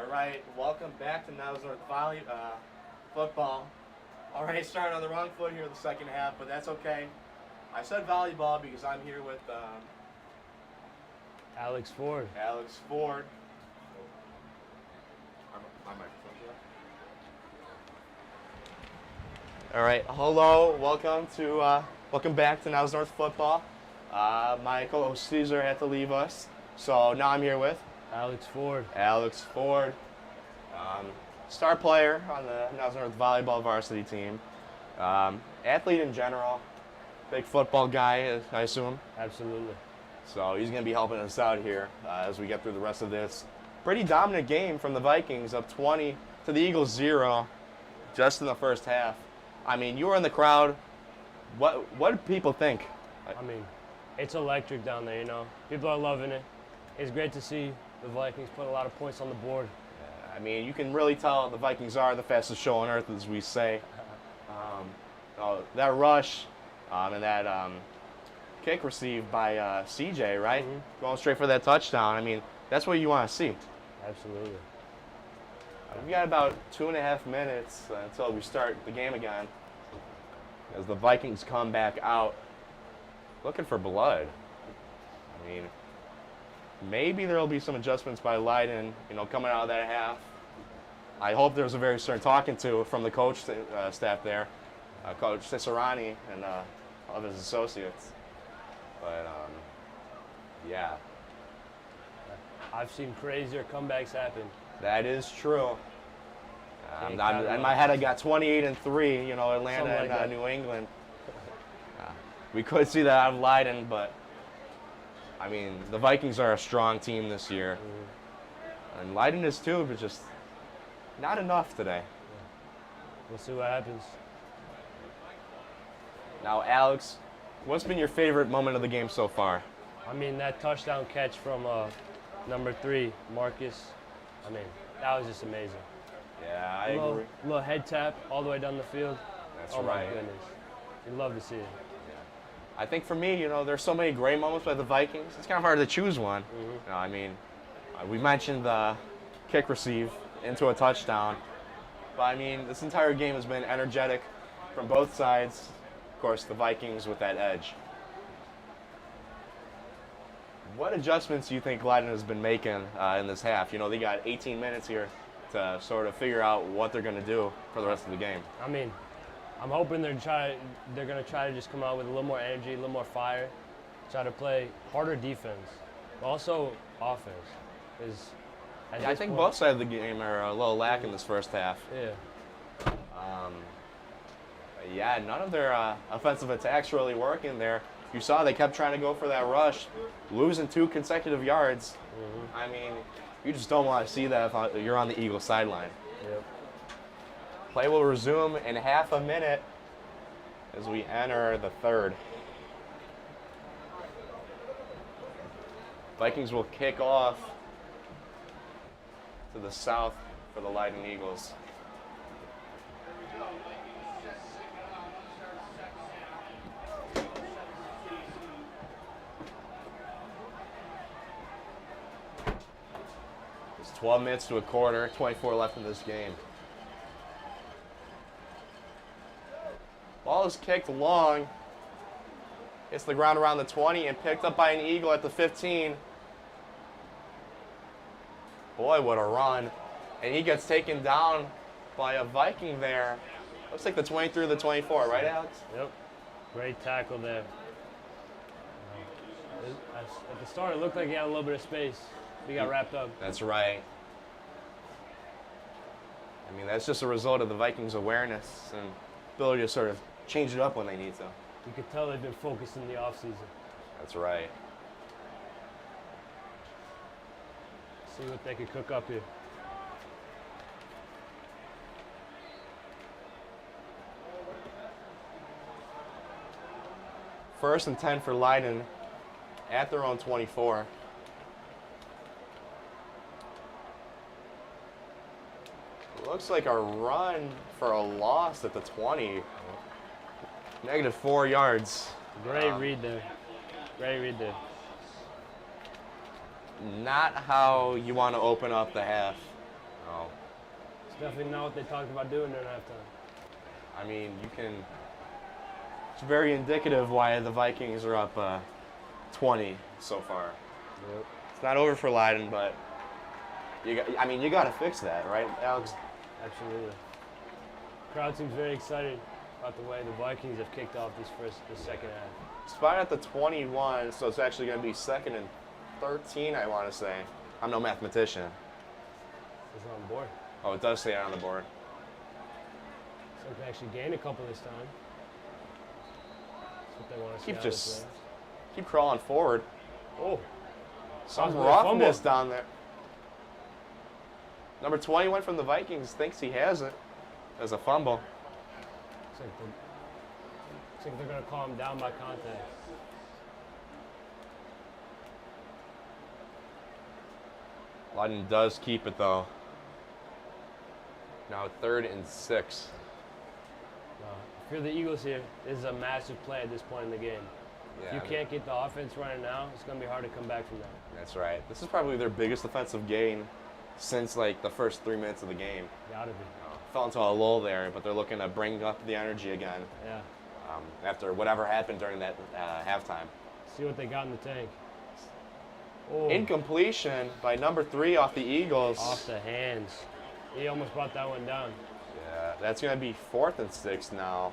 All right, welcome back to Niles North football. Already started on the wrong foot here in the second half, but that's okay. I said volleyball because I'm here with Alex Ford. Alex Ford. My microphone's here. All right, hello, welcome back to Niles North football. My co-host Caesar had to leave us, so now I'm here with Alex Ford. Alex Ford, star player on the Niles North volleyball varsity team, athlete in general, big football guy, I assume. Absolutely. So he's going to be helping us out here as we get through the rest of this pretty dominant game from the Vikings, up 20 to the Eagles 0, just in the first half. I mean, you were in the crowd. What did people think? I mean, it's electric down there, you know. People are loving it. It's great to see the Vikings put a lot of points on the board. I mean, you can really tell the Vikings are the fastest show on earth, as we say. That rush and that kick received by CJ, right? Mhm. Going straight for that touchdown. I mean, that's what you want to see. Absolutely. We've got about 2.5 minutes until we start the game again, as the Vikings come back out looking for blood. I mean, maybe there will be some adjustments by Leyden, coming out of that half. I hope there's a very stern talking to from the coach staff there, Coach Cicerani and of his associates. But yeah, I've seen crazier comebacks happen. that is true. Can't In count them my out. head, I got 28-3. Atlanta Something like and that. New England. We could see that out of Leyden, but I mean, the Vikings are a strong team this year, and Leyden is too, but just not enough today. We'll see what happens. Now, Alex, what's been your favorite moment of the game so far? I mean, that touchdown catch from number 3, Marcus. I mean, that was just amazing. Yeah, I agree. Little head tap all the way down the field. That's Oh right. my goodness. You'd love to see it. I think for me, there's so many great moments by the Vikings. It's kind of hard to choose one. I mean, we mentioned the kick receive into a touchdown, but I mean, this entire game has been energetic from both sides. Of course, the Vikings with that edge. What adjustments do you think Leyden has been making in this half? They got 18 minutes here to sort of figure out what they're going to do for the rest of the game. I mean, I'm hoping they're going to try to just come out with a little more energy, a little more fire, try to play harder defense, but also offense. I think both sides of the game are a little lacking this first half. Yeah. Yeah, none of their offensive attacks really working there. You saw they kept trying to go for that rush, losing 2 consecutive yards. I mean, you just don't want to see that if you're on the Eagles sideline. Yep. Play will resume in half a minute as we enter the third. Vikings will kick off to the south for the Leyden Eagles. It's 12 minutes to a quarter, 24 left in this game. Ball is kicked long. Hits the ground around the 20 and picked up by an Eagle at the 15. Boy, what a run. And he gets taken down by a Viking there. Looks like the 23 or the 24, right, Alex? Yep. Great tackle there. At the start, it looked like he had a little bit of space. He got wrapped up. That's right. I mean, that's just a result of the Vikings' awareness and ability to sort of change it up when they need to. You could tell they've been focused in the offseason. That's right. See what they could cook up here. First and 10 for Leyden at their own 24. Looks like a run for a loss at the 20. -4 yards. Great read there. Great read there. Not how you want to open up the half. Oh, It's definitely not what they talked about doing during halftime. I mean, you can. It's very indicative why the Vikings are up 20 so far. Yep. It's not over for Leyden, but you got to fix that, right, Alex? Absolutely. Crowd seems very excited about the way the Vikings have kicked off this second half. Spot at the 21, so it's actually going to be 2nd and 13, I want to say. I'm no mathematician. It's on the board. Oh, it does say it on the board. So they can actually gain a couple this time. That's what they want to see. Keep out of just- the play. Keep crawling forward. Oh, Some Fumble. roughness down there. Number 21 from the Vikings thinks he has it as a fumble. looks like they're going to call him down by contact. Leyden does keep it though. Now 3rd and 6. If you're the Eagles here, this is a massive play at this point in the game. If you can't get the offense running now, it's going to be hard to come back from that. That's right. This is probably their biggest offensive gain since like the first 3 minutes of the game. Gotta be. Fell into a lull there, but they're looking to bring up the energy again Yeah. after whatever happened during that halftime. See what they got in the tank. Oh, Incompletion by number 3 off the Eagles. off the hands. He almost brought that one down. Yeah, that's going to be 4th and 6 now.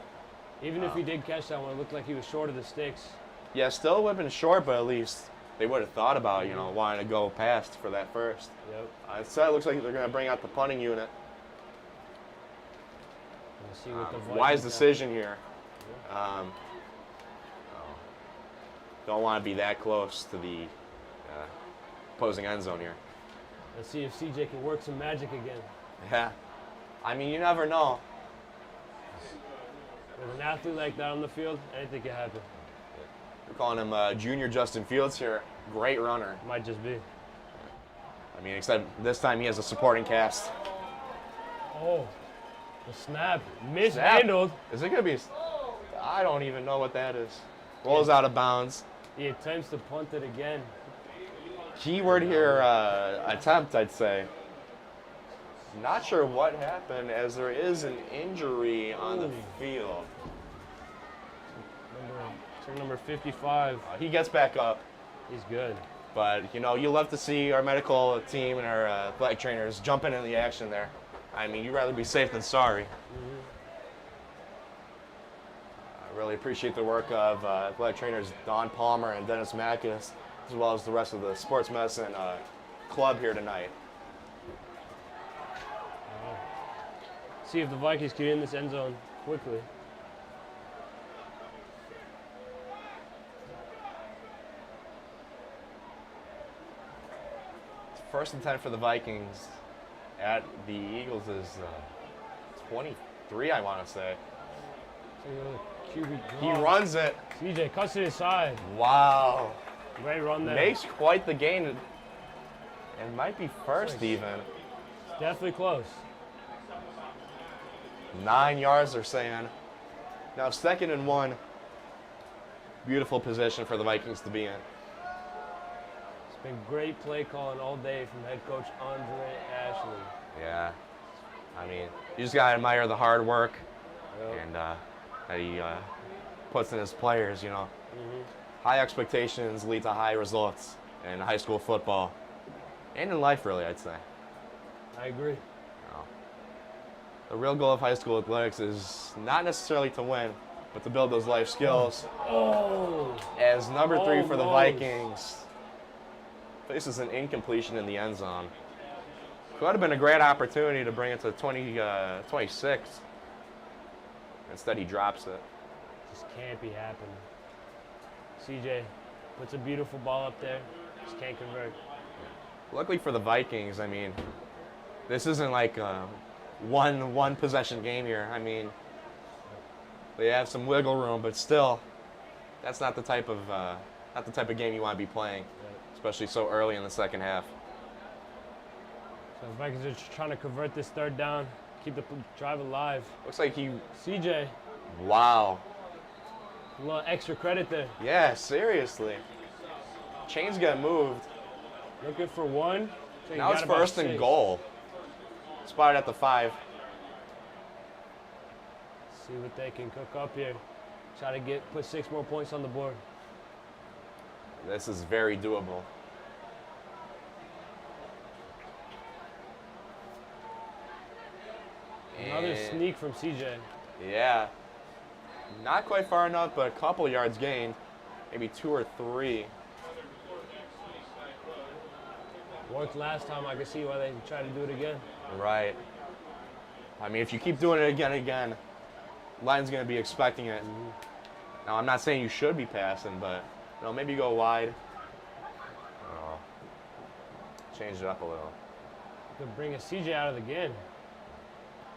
Even if he did catch that one, it looked like he was short of the sticks. Yeah, still would have been short, but at least they would have thought about, wanting to go past for that first. Yep. Instead, it looks like they're going to bring out the punting unit. We'll see what the Vikings Wise have. decision here. Don't want to be that close to the opposing end zone here. Let's see if CJ can work some magic again. Yeah. I mean, you never know. With an athlete like that on the field, anything can happen. We're calling him Junior Justin Fields here. Great runner. Might just be. I mean, except this time he has a supporting cast. Oh, the snap. Mishandled. Is it going to be? I don't even know what that is. Rolls out of bounds. He attempts to punt it again. Keyword here, attempt, I'd say. Not sure what happened as there is an injury on the field. Number 55. He gets back up, He's good. but you love to see our medical team and our athletic trainers jumping in the action there. I mean, you'd rather be safe than sorry. I really appreciate the work of athletic trainers Don Palmer and Dennis Mackus, as well as the rest of the sports medicine club here tonight. See if the Vikings can get in this end zone quickly. First and 10 for the Vikings at the Eagles is 23, I want to say. QB He draw. runs it. CJ cuts to his side. Wow. Great run there. Makes quite the gain. And might be first even. Definitely close. 9 yards, they're saying. Now 2nd and 1. Beautiful position for the Vikings to be in. It's been great play calling all day from head coach Andre Ashley. Yeah. I mean, you just got to admire the hard work Yep. and that he puts in his players, High expectations lead to high results in high school football and in life, really, I'd say. I agree. The real goal of high school athletics is not necessarily to win, but to build those life skills. Oh, As number 3 for the Almost. Vikings faces an incompletion in the end zone. Could have been a great opportunity to bring it to 26. Instead, he drops it. just can't be happening. CJ puts a beautiful ball up there. Just can't convert. Luckily for the Vikings, I mean, this isn't like a one possession game here. I mean, they have some wiggle room, but still, that's not the type of game you want to be playing, especially so early in the second half. So the Vikings are just trying to convert this third down, keep the drive alive. Looks like he, CJ, wow. a little extra credit there. Yeah, seriously. Chains got moved. Looking for one. So he Now got it's about 1st and 6. goal. spotted at the 5. See what they can cook up here. Try to put 6 more points on the board. This is very doable. Another And- sneak from CJ. Yeah. Not quite far enough, but a couple yards gained. Maybe 2 or 3. Worked last time. I can see why they try to do it again. Right. I mean, if you keep doing it again and again, line's going to be expecting it. Now, I'm not saying you should be passing, but maybe go wide. Oh. Change it up a little. Could bring a CJ out of the game.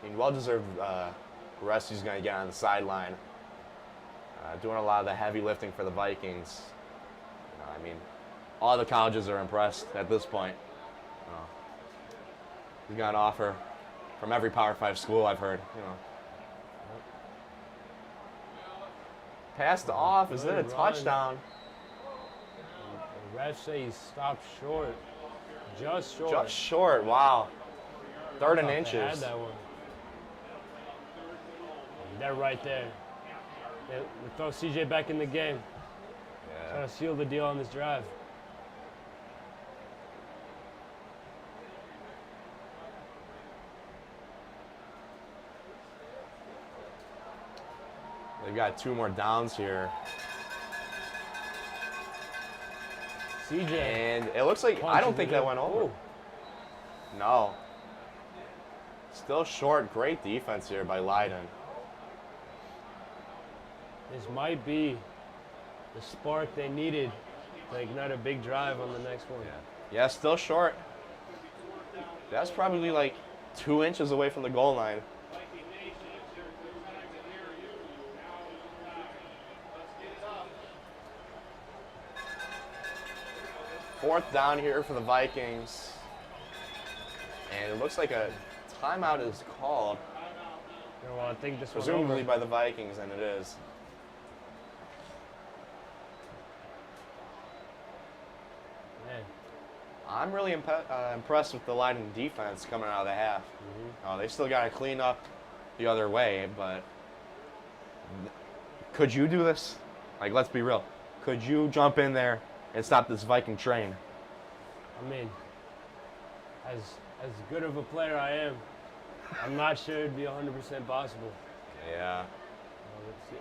I mean, well-deserved rest he's going to get on the sideline. Doing a lot of the heavy lifting for the Vikings. I mean, all the colleges are impressed at this point. He's got an offer from every Power 5 school I've heard. Passed off. Is it a Good run. touchdown? The refs say he stopped short. Just short. Just short. Wow. 3rd and Thought they had inches. that one. They're right there. They throw CJ back in the game. Trying Yeah. to seal the deal on this drive. They've got 2 more downs here. CJ. And it looks like, I don't think that went over. Ooh. No. Still short. Great defense here by Leyden. This might be the spark they needed to ignite a big drive on the next one. Yeah, still short. That's probably like 2 inches away from the goal line. Fourth down here for the Vikings. And it looks like a timeout is called, Well, I think this one's presumably over. by the Vikings, and it is. Man, I'm really impressed with the Leyden defense coming out of the half. They still got to clean up the other way, but could you do this? Like, let's be real. Could you jump in there and stop this Viking train? I mean, as good of a player I am, I'm not sure it'd be 100% possible. Yeah. It's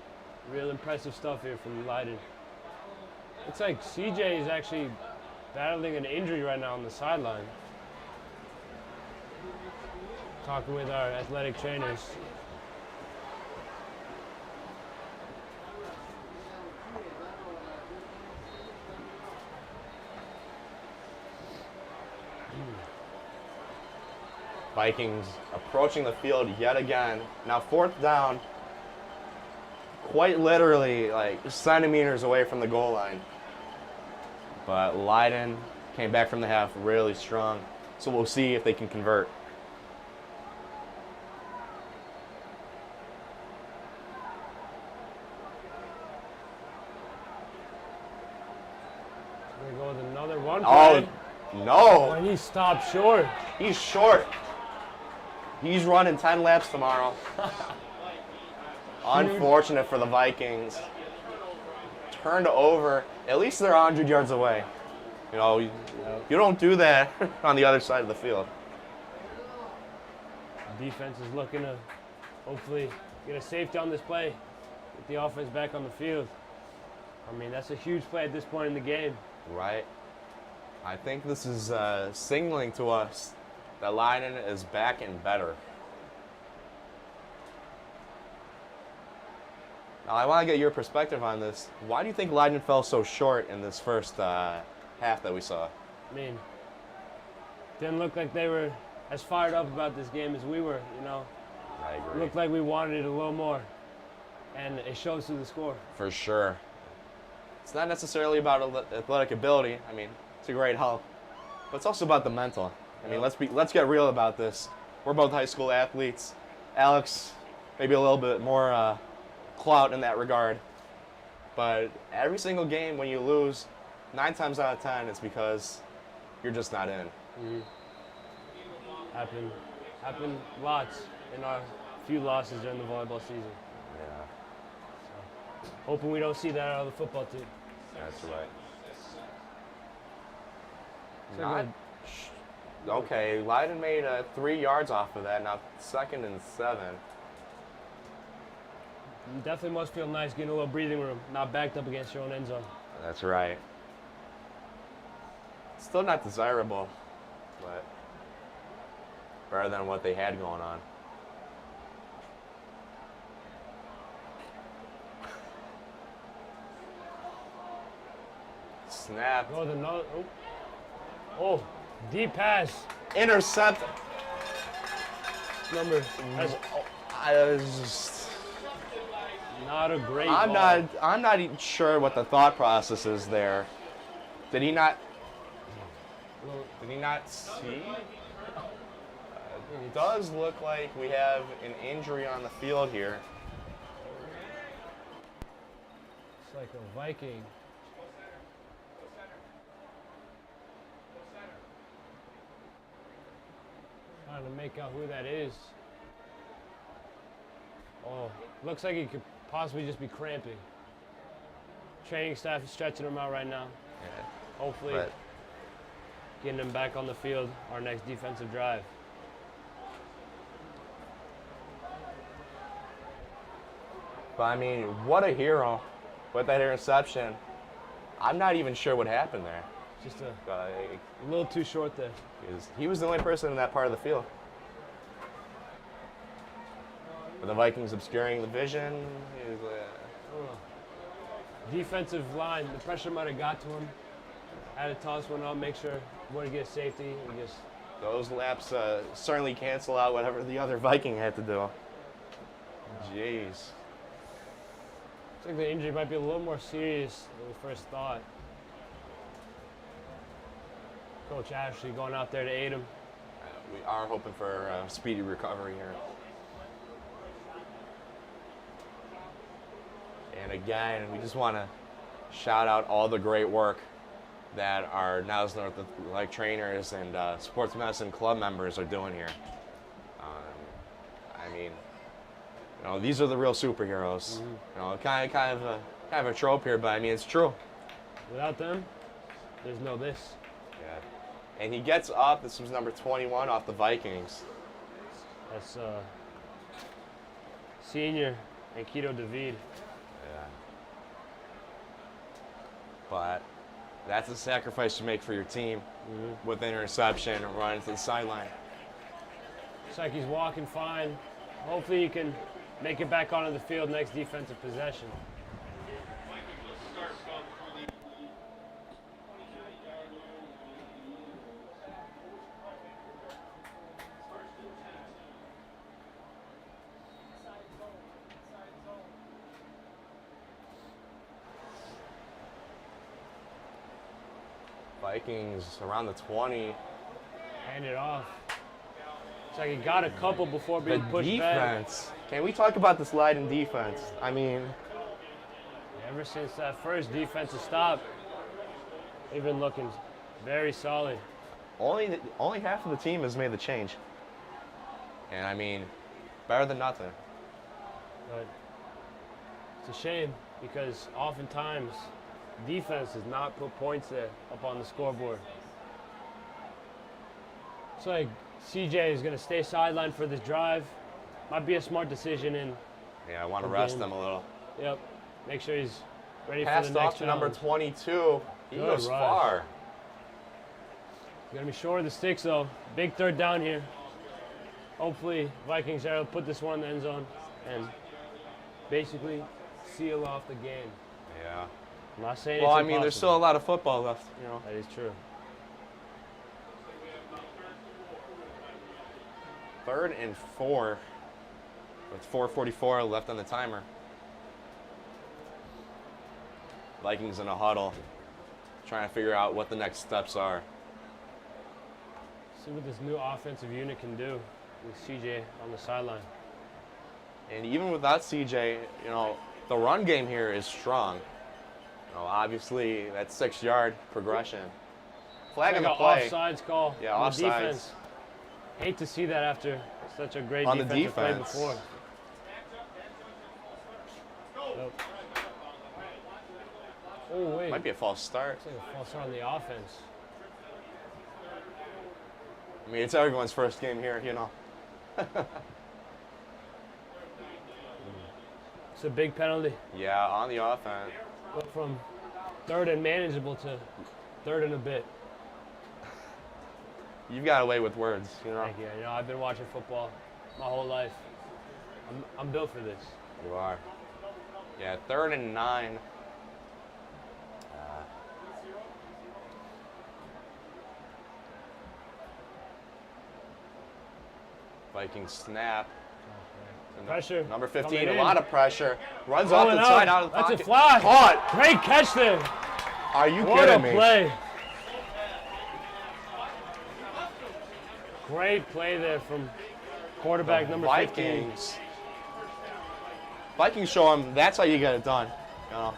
real impressive stuff here from Leyden. It's like CJ is actually battling an injury right now on the sideline. Talking with our athletic trainers. Vikings approaching the field yet again. Now 4th down, quite literally like centimeters away from the goal line. But Leyden came back from the half really strong. So we'll see if they can convert. We're going to go with another one. Oh, play. no. When he stopped short. He's short. He's running 10 laps tomorrow. Unfortunate for the Vikings. Turned over. At least they're 100 yards away. You don't do that on the other side of the field. Defense is looking to hopefully get a safety on this play. Get the offense back on the field. I mean, that's a huge play at this point in the game. Right. I think this is signaling to us that Leyden is back and better. Now, I want to get your perspective on this. Why do you think Leyden fell so short in this first half that we saw? I mean, didn't look like they were as fired up about this game as we were, I agree. Looked like we wanted it a little more. And it shows through the score. For sure. It's not necessarily about athletic ability. I mean, it's a great help. But it's also about the mental. I mean, let's get real about this. We're both high school athletes. Alex, maybe a little bit more clout in that regard. But every single game when you lose, 9 times out of 10, it's because you're just not in. Happened Happened lots in our few losses during the volleyball season. Yeah, Hoping we don't see that out of the football team. that's right. So Not- Okay, Leyden made 3 yards off of that. Now 2nd and 7. definitely must feel nice getting a little breathing room, not backed up against your own end zone. That's right. Still not desirable, but better than what they had going on. Snap. Oh, oh, deep pass. Intercept. Number. That's I was just, not a great I'm ball. not even sure what the thought process is there. Did he not see? It does look like we have an injury on the field here. It's like a Viking. Trying to make out who that is. Oh, looks like he could possibly just be cramping. Training staff is stretching him out right now. Yeah, Hopefully but getting him back on the field our next defensive drive. I mean, what a hero with that interception. I'm not even sure what happened there. Just a Like, little too short there. he was the only person in that part of the field. With the Vikings obscuring the vision, he was, Defensive line, the pressure might have got to him. Had to toss one up, make sure he wouldn't get safety. And just those laps certainly cancel out whatever the other Viking had to do. Jeez. looks like the injury might be a little more serious than we first thought. Coach Ashley going out there to aid him. We are hoping for a speedy recovery here. And again, we just want to shout out all the great work that our Niles North like trainers and sports medicine club members are doing here. I mean, these are the real superheroes. Kind of a trope here, but I mean it's true. Without them, there's no this. Yeah. And he gets up. This was number 21 off the Vikings. That's senior and Keto David. Yeah. But that's a sacrifice you make for your team with interception and running to the sideline. Looks like he's walking fine. Hopefully he can make it back onto the field next defensive possession. Vikings around the 20. Hand it off. Looks like he got a couple before The being pushed back. defense. Can we talk about this Leyden defense? I mean, Ever since that first defensive stop, they've been looking very solid. only half of the team has made the change. And I mean, better than nothing. But it's a shame because oftentimes defense does not put points there up on the scoreboard. It's like CJ is going to stay sidelined for this drive. Might be a smart decision in. Yeah, I want to Okay. rest them a little. Yep. Make sure he's ready for Passed the off next to number challenge. 22. He Good goes rush. far. Gonna be short of the sticks though. Big third down here. Hopefully Vikings are able to put this one in the end zone and basically seal off the game. Yeah. I'm not saying Well, it's I mean, there's still a lot of football left, That is true. 3rd and 4 with 4:44 left on the timer. Vikings in a huddle, trying to figure out what the next steps are. See what this new offensive unit can do with CJ on the sideline. And even without CJ, the run game here is strong. Obviously, that 6-yard progression. Flag on Like the an play. offsides call. Yeah, on the offsides. defense. Hate to see that after such a great On the defensive play defense. before. Nope. Oh, wait. Might be a false start. Looks like a false start on the offense. I mean, it's everyone's first game here, you know. It's a big penalty. Yeah, on the offense. Went from third and manageable to third and a bit. You've got away with words, you know. Thank you. You know, I've been watching football my whole life. I'm built for this. You are. Yeah, 3rd and 9. Viking snap. And Pressure. Number 15, coming a in. lot of pressure. Runs off Rolling the side, out of the That's pocket. a flag. Caught. Great catch there. Are you What a kidding me? play. Great play there from quarterback The number Vikings. Vikings show them that's how you get it done. You know,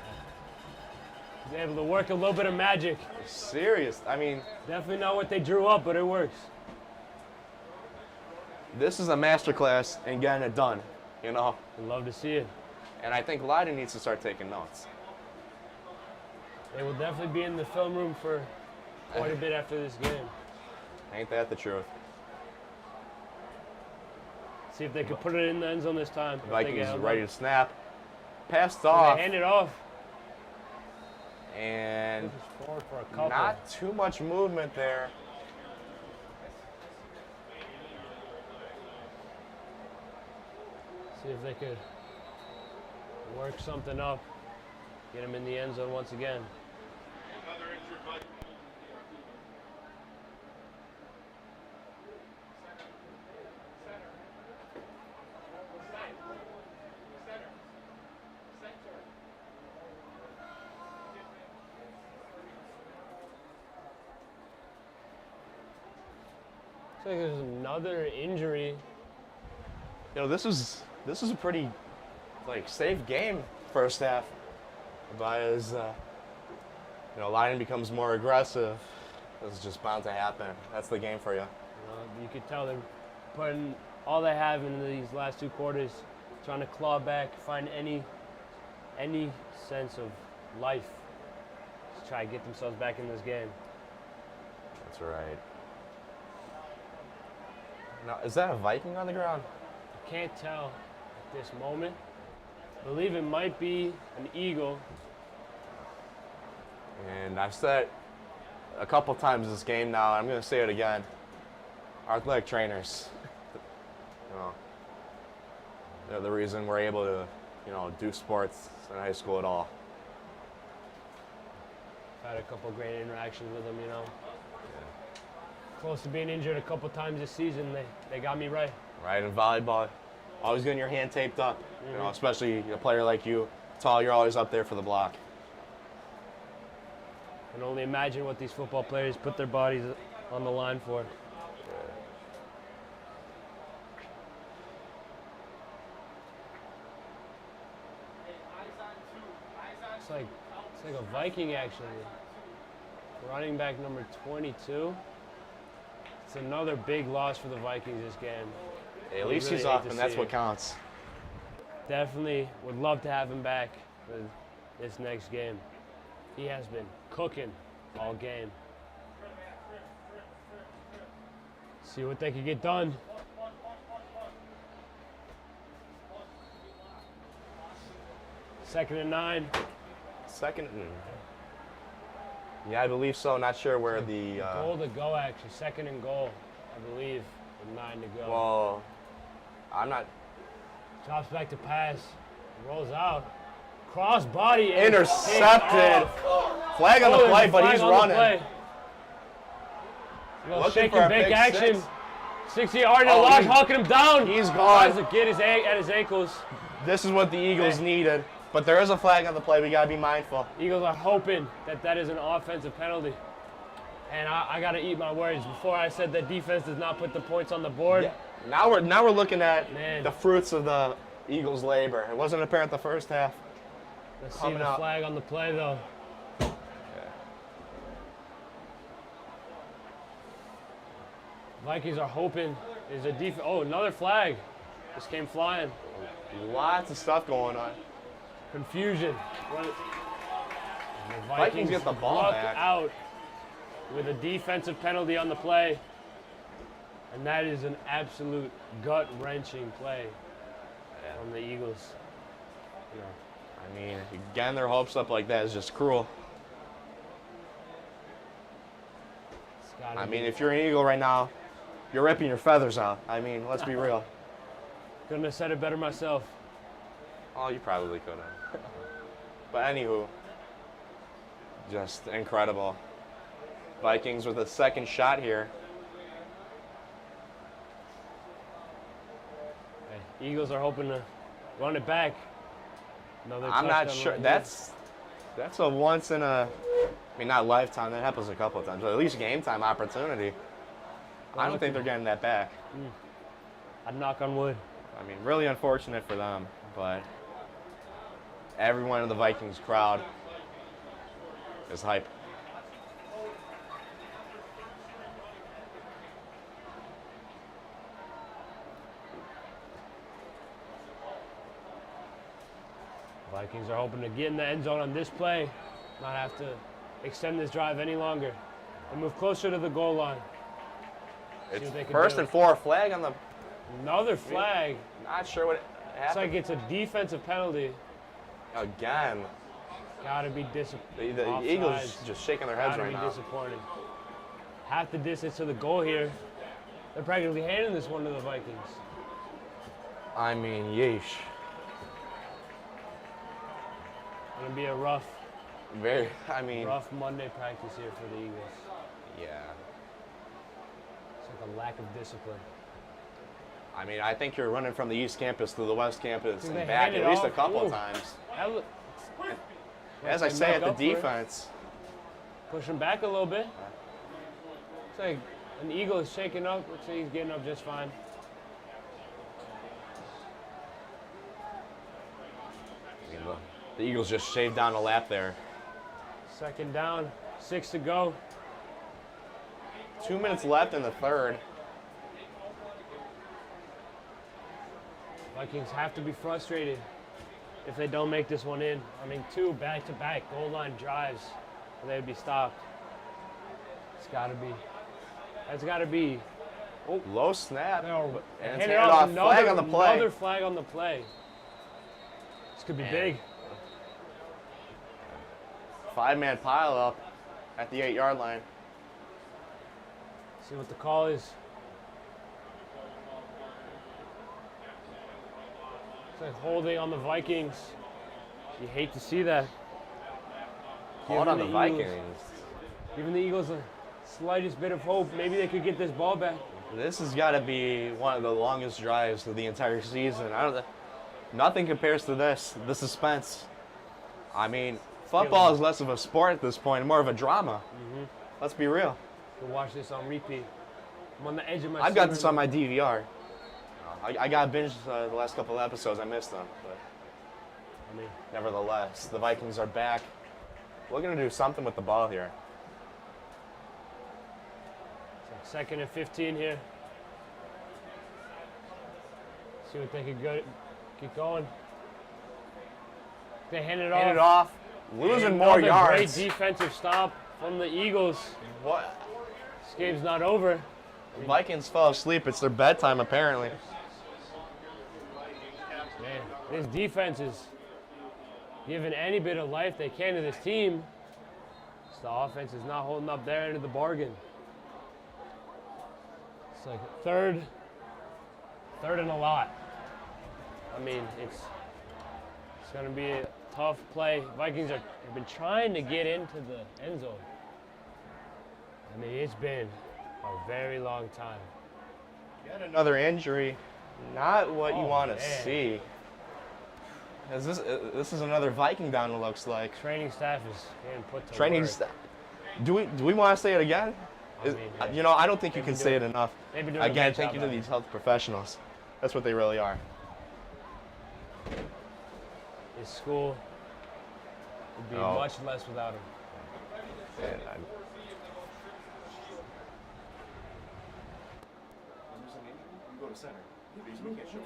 15. Able to work a little bit of magic. serious. I mean, Definitely not what they drew up, but it works. this is a masterclass in getting it done. You know, I'd love to see it. and I think Leyden needs to start taking notes. They will definitely be in the film room for quite a bit after this game. Ain't that the truth? See if they could put it in the end zone this time. If they Vikings get held ready up. to snap. Passed They off, hand it off. and Just forward for a couple. not too much movement there. See if they could work something up. Get him in the end zone once again. Looks like there's another injury. You know, this is a pretty like safe game first half. But as you know, Leyden becomes more aggressive, this is just bound to happen. That's the game for you. You could tell they're putting all they have in these last two quarters, trying to claw back, find any sense of life to try to get themselves back in this game. That's right. Now, is that a Viking on the ground? I can't tell at this moment. I believe it might be an eagle. And I've said it a couple times this game now, and I'm going to say it again. Our athletic trainers, you know, they're the reason we're able to, you know, do sports in high school at all. I've had a couple great interactions with them, you know. Close to being injured a couple times this season. They got me right. Right, in volleyball, always getting your hand taped up. You know, especially a player like you, tall, you're always up there for the block. I can only imagine what these football players put their bodies on the line for. It's like a Viking actually. Running back number 22. It's another big loss for the Vikings this game. At We least really he's hate up, to and that's see what it. counts. Definitely would love to have him back for this next game. He has been cooking all game. See what they can get done. Second and 9. Second. Yeah, I believe so. Not sure where the. Goal to go, actually. Second and goal, I believe, with 9 to go. Well, I'm not. Drops back to pass. Rolls out. Cross body. and Intercepted. picked off. Flag on the Oh, there's play, a but flag he's on the running. play. Little Looking shake for and a bake big action. six. 60-yard Oh, lock, he- hawking him down. he's Tries gone. to get at his ankles. This is what the Eagles needed. But there is a flag on the play. We got to be mindful. Eagles are hoping that is an offensive penalty. And I got to eat my words. Before I said that defense does not put the points on the board. Yeah. Now we're looking at Man. the fruits of the Eagles' labor. It wasn't apparent the first half. Let's see Coming the up. flag on the play, though. Vikings are hoping There's a oh, another flag. Just came flying. Lots of stuff going on. Confusion. The Vikings get the ball lucked back. out with a defensive penalty on the play. And that is an absolute gut-wrenching play from the Eagles. You know, I mean, getting their hopes up like that is just cruel. it's gotta I be- mean, if you're an Eagle right now, you're ripping your feathers out. I mean, let's be real. couldn't have said it better myself. Oh, you probably could have. But anywho, just incredible. Vikings with a second shot here. Hey, Eagles are hoping to run it back. Another I'm not touchdown sure. right here. That's a once in a, I mean, not lifetime. That happens a couple of times, but at least game time opportunity. I don't think they're getting that back. I'd knock on wood. I mean, really unfortunate for them, but everyone in the Vikings crowd is hype. Vikings are hoping to get in the end zone on this play, not have to extend this drive any longer, and move closer to the goal line. It's what they can first do. and 4, flag on the. Another flag. Not sure what It's happened. like it's a defensive penalty. Again, Gotta be disappointed. the Eagles just shaking their heads Gotta right be now. disappointed. Half the distance to the goal here. They're practically handing this one to the Vikings. I mean, yeesh. Gonna be a rough I mean, Monday practice here for the Eagles. yeah. It's like a lack of discipline. I mean, I think you're running from the East Campus to the West Campus Dude, and they back hand it at least a off. couple Ooh. times. That look- As I they say, make at the up for it. defense, Push him back a little bit. It's like an Eagle is shaking up. Looks like he's getting up just fine. I mean, the Eagles just shaved down a lap there. Second down, 6 to go. 2 minutes left in the third. Vikings have to be frustrated if they don't make this one in. I mean, 2 back-to-back goal line drives, and they'd be stopped. It's gotta be. That's gotta be. Low snap. No, And it's hand it handed off. off. Flag on the play. Another flag on the play. This could be Man. big. 5-man pile up at the 8-yard line. See what the call is. It's like holding on the Vikings. You hate to see that. Called on the Giving Vikings. Giving the Eagles the slightest bit of hope. Maybe they could get this ball back. This has got to be one of the longest drives of the entire season. Nothing compares to this. The suspense. I mean, football is less of a sport at this point, more of a drama. Let's be real. We'll watch this on repeat. I'm on the edge of my I've got seat this right on my DVR. I got binged the last couple of episodes. I missed them, but now. I mean, nevertheless, the Vikings are back. We're gonna do something with the ball here. it's like 2nd and 15 here. See what they could go. Keep going. They hand it off. Hand it off, losing more Another yards. Great defensive stop from the Eagles. What? This game's not over. The Vikings fell asleep. It's their bedtime, apparently. Man, this defense is giving any bit of life they can to this team. Just the offense is not holding up their end of the bargain. It's like third and a lot. I mean, it's going to be a tough play. Vikings have been trying to get into the end zone. I mean, it's been a very long time. Yet another injury. Not what you Oh, want to man. see. This is another Viking down, it looks like. Training staff is getting put to Training work. staff. Do we want to say it again? I mean, hey, You know, I don't think you they've can been say it doing- enough. they've been doing a Again, great thank job you to out these health professionals. That's what they really are. His school would be Oh. much less without him. And to center. We can't show.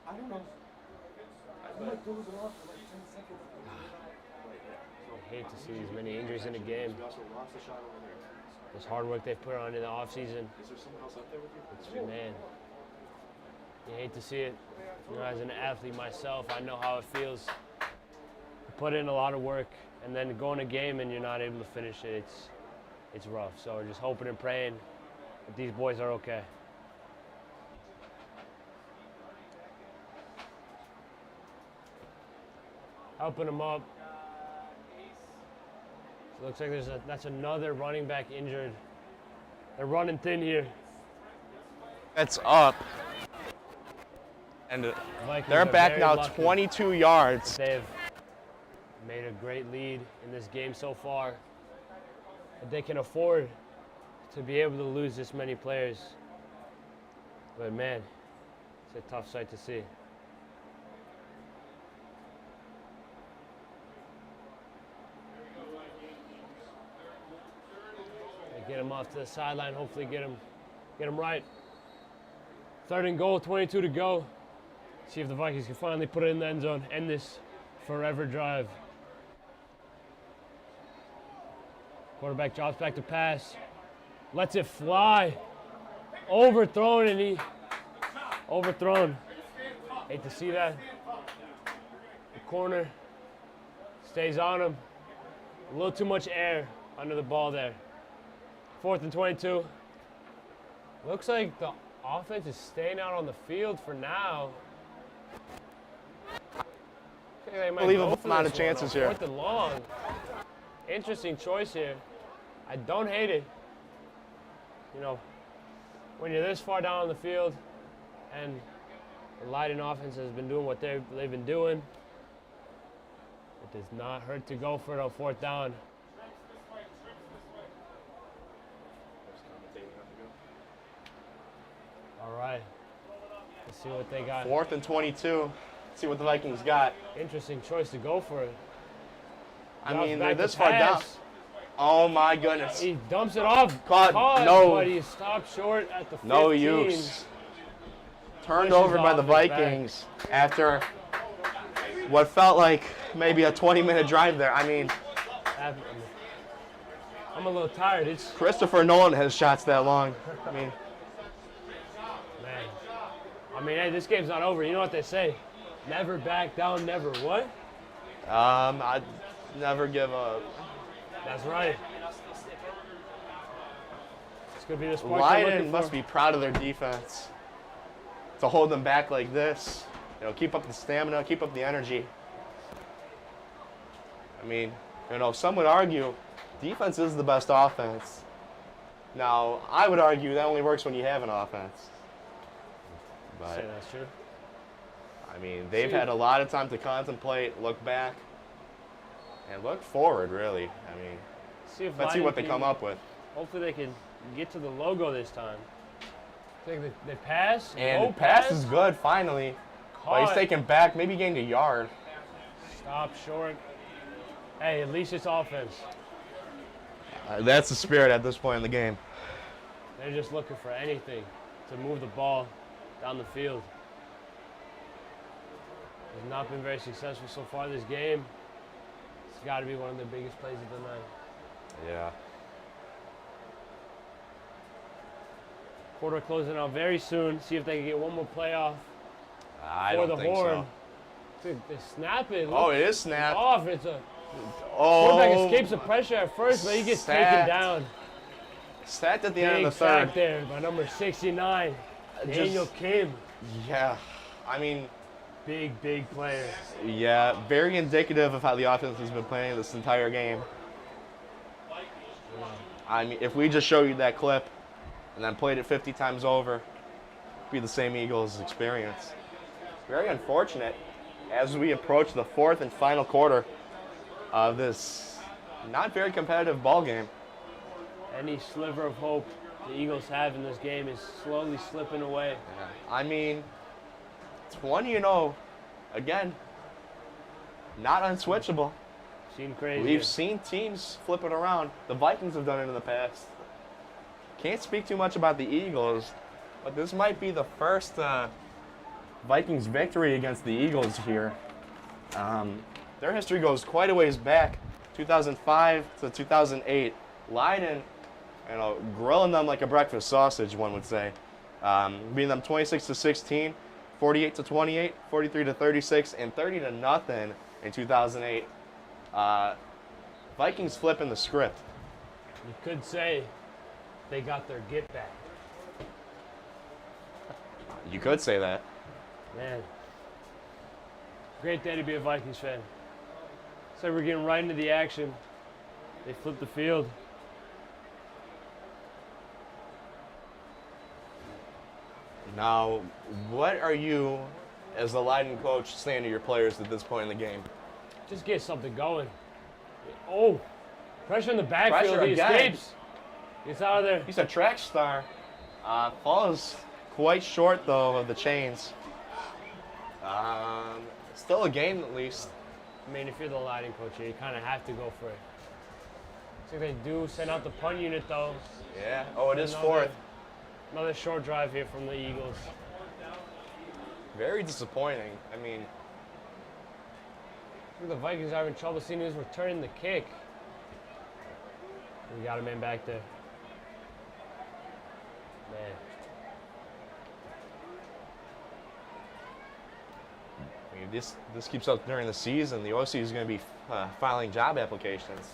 I don't know. I hate to see these many injuries in a game. This hard work they've put on in the offseason. Man, you hate to see it. You know, as an athlete myself, I know how it feels. You put in a lot of work, and then go in a game and you're not able to finish it. It's rough. So we're just hoping and praying that these boys are okay. Helping them up. So it looks like that's another running back injured. They're running thin here. It's up. And Vikings they're are back very now lucky 22 yards. They've made a great lead in this game so far. But they can afford to be able to lose this many players. But man, it's a tough sight to see. They get him off to the sideline, hopefully get him right. 3rd and goal, 22 to go. See if the Vikings can finally put it in the end zone, end this forever drive. Quarterback drops back to pass, lets it fly. Overthrown, and he overthrown. Hate to see that. The corner stays on him. A little too much air under the ball there. 4th and 22. Looks like the offense is staying out on the field for now. They might Unbelievable go for amount this of chances one here. 4th and long. Interesting choice here. I don't hate it. You know, when you're this far down on the field and the Leyden offense has been doing what they've been doing, it does not hurt to go for it on 4th down. All right. Let's see what they got. 4th and 22. See what the Vikings got. Interesting choice to go for it. I Drops mean, back they're to this far down. pass. Oh my goodness. He dumps it off. Caught, no. But he stopped short at the 15. No use. Turned Pushes over by off the his back. Vikings after what felt like maybe a 20-minute drive there. I mean, I'm a little tired. It's Christopher Nolan has shots that long. I mean, man. I mean, hey, this game's not over. You know what they say? Never back down, never what? I'd never give up. That's right. It's gonna be the spark they're looking Leyden must for. be proud of their defense to hold them back like this. You know, keep up the stamina, keep up the energy. I mean, you know, some would argue defense is the best offense. Now, I would argue that only works when you have an offense. Say But that's true. I mean, they've had a lot of time to contemplate, look back, and look forward, really. I mean, See if let's see Leyden what they can- come up with. Hopefully they can get to the logo this time. I think they pass. And no the pass is good, finally. But he's Caught. taken back, maybe gained a yard. Stop short. Hey, at least it's offense. That's the spirit at this point in the game. They're just looking for anything to move the ball down the field. Has not been very successful so far this game. It's got to be one of the biggest plays of the night. Yeah. Quarter closing out very soon. See if they can get one more playoff I for don't the think horn. so. Dude, they snap it. Oh, Look, it is snapped. off. It's a Oh, quarterback escapes the pressure at first, but he gets taken Sacked. down. sacked at the end Big of the sack third. there by number 69, Daniel Kim. Yeah. I mean, Big player. yeah, very indicative of how the offense has been playing this entire game. I mean, if we just show you that clip and then played it 50 times over, it'd be the same Eagles experience. Very unfortunate as we approach the 4th and final quarter of this not very competitive ball game. Any sliver of hope the Eagles have in this game is slowly slipping away. I mean, 20-0, again, not unswitchable. Seen crazy. We've seen teams flip it around. The Vikings have done it in the past. Can't speak too much about the Eagles. But this might be the first Vikings victory against the Eagles here. Their history goes quite a ways back, 2005 to 2008. Leyden, grilling them like a breakfast sausage, one would say. Beating them 26 to 16, 48 to 28, 43 to 36, and 30 to nothing in 2008. Vikings flipping the script. You could say they got their get back. You could say that. Man, great day to be a Vikings fan. So we're getting right into the action. They flipped the field. Now, what are you, as the Leyden coach, saying to your players at this point in the game? Just get something going. Oh, pressure in the backfield. Pressure He again. escapes. Gets out of there. He's a track star. Falls quite short, though, of the chains. Still a gain, at least. I mean, if you're the Leyden coach here, you kind of have to go for it. Looks like they do send out the punt unit, though. Yeah. Oh, it is fourth. Another short drive here from the Eagles. Very disappointing. I mean, I think the Vikings are having trouble seeing who's returning the kick. We got a man back there. Man. I mean, this keeps up during the season. The OC is going to be filing job applications.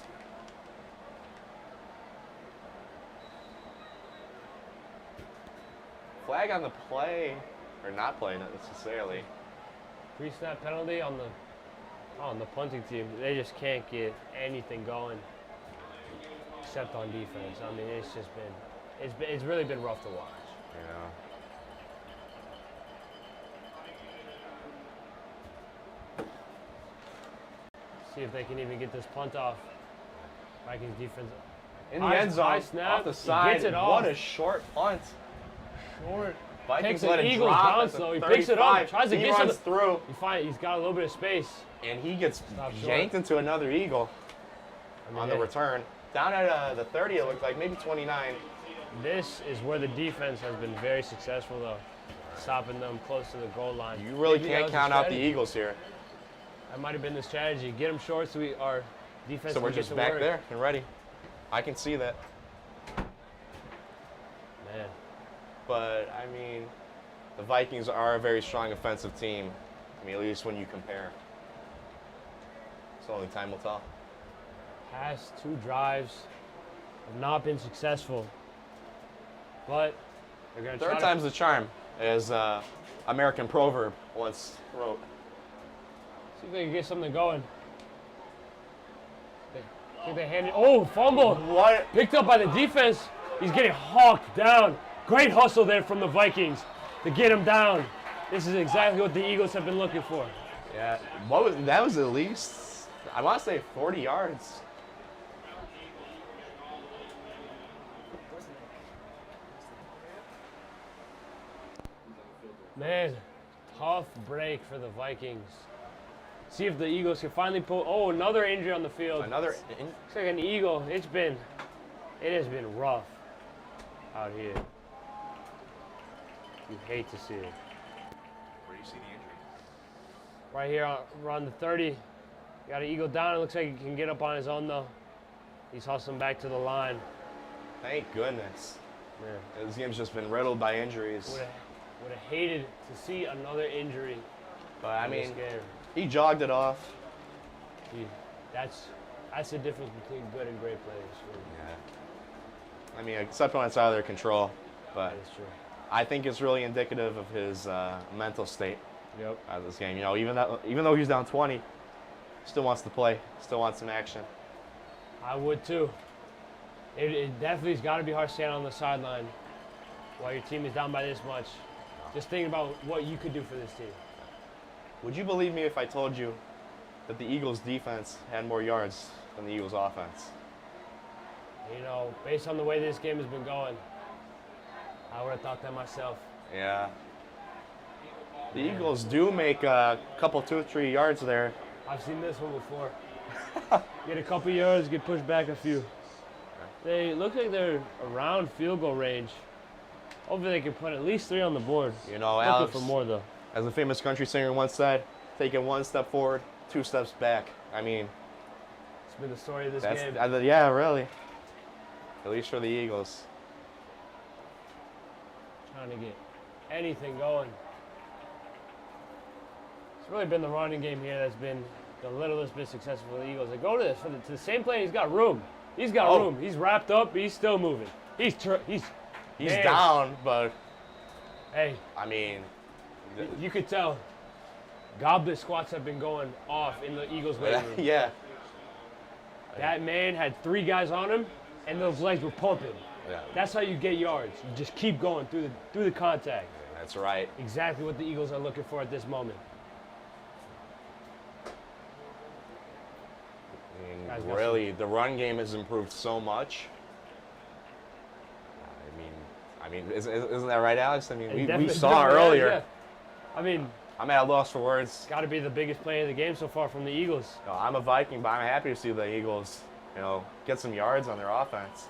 Flag on the play, or not play, not necessarily. Pre-snap penalty on the punting team. They just can't get anything going except on defense. I mean, it's really been rough to watch. Yeah. See if they can even get this punt off. Vikings defense. In the High- end zone, high snap, off the he side. gets it What off. a short punt. Short. Vikings Takes let an it Eagles drop bounce, at the though. He picks it up, 35. tries to he get runs some- through, He's got a little bit of space. and he gets Stop short. yanked into another Eagle I mean, on the return. Down at the 30, it looked like, maybe 29. This is where the defense has been very successful, though, stopping them close to the goal line. You really Maybe that can't was the count out the strategy. Eagles here. That might have been the strategy. Get them short so our defense So we're can get just to back work. there and ready. I can see that. Man, But, I mean, the Vikings are a very strong offensive team. I mean, at least when you compare. So only time will tell. past 2 drives have not been successful, but they're going to try Third time's the charm, as American proverb once wrote. see if they can get something going. I think they handed. Oh, fumble! What? Picked up by the defense. He's getting hawked down. Great hustle there from the Vikings to get him down. This is exactly what the Eagles have been looking for. Yeah. That was at least, I want to say 40 yards. Man, tough break for the Vikings. See if the Eagles can finally pull. Oh, another injury on the field. Another. Looks like an Eagle. It has been rough out here. You hate to see it. Where do you see the injury? Right here around the 30. Got an Eagle down. It looks like he can get up on his own, though. He's hustling back to the line. Thank goodness. Man, This game's just been riddled by injuries. would have hated to see another injury But I in this mean, game. he jogged it off. That's the difference between good and great players. Yeah. I mean, except when it's out of their control. But That is true. I think it's really indicative of his mental state Yep. out of this game. You know, even though he's down 20, still wants to play, still wants some action. I would too. It definitely has got to be hard standing on the sideline while your team is down by this much. Just thinking about what you could do for this team. Would you believe me if I told you that the Eagles' defense had more yards than the Eagles' offense? You know, based on the way this game has been going, I would have thought that myself. Yeah. The Eagles do make a couple, 2 or 3 yards there. I've seen this one before. Get a couple yards, get pushed back a few. They look like they're around field goal range. Hopefully they can put at least 3 on the board. You know, Looking Alex, for more though. as a famous country singer once said, taking 1 step forward, 2 steps back. I mean, It's been the story of this that's game. yeah, really. At least for the Eagles. Trying to get anything going. It's really been the running game here that's been the littlest bit successful for the Eagles. They go to this to the same play. He's got room. He's got Oh. room. He's wrapped up. But he's still moving. He's man. down, but Hey, I mean, you could tell. Goblet squats have been going off in the Eagles' weight room. yeah. That man had 3 guys on him, and those legs were pumping. Yeah, That's how you get yards. You just keep going through the contact. that's right. Exactly what the Eagles are looking for at this moment. Guys got Really, the run game has improved so much. I mean, isn't that right, Alex? I mean, we Definitely- saw definitely, earlier. yeah. I mean, I'm at a loss for words. got to be the biggest play of the game so far from the Eagles. You know, I'm a Viking, but I'm happy to see the Eagles, get some yards on their offense.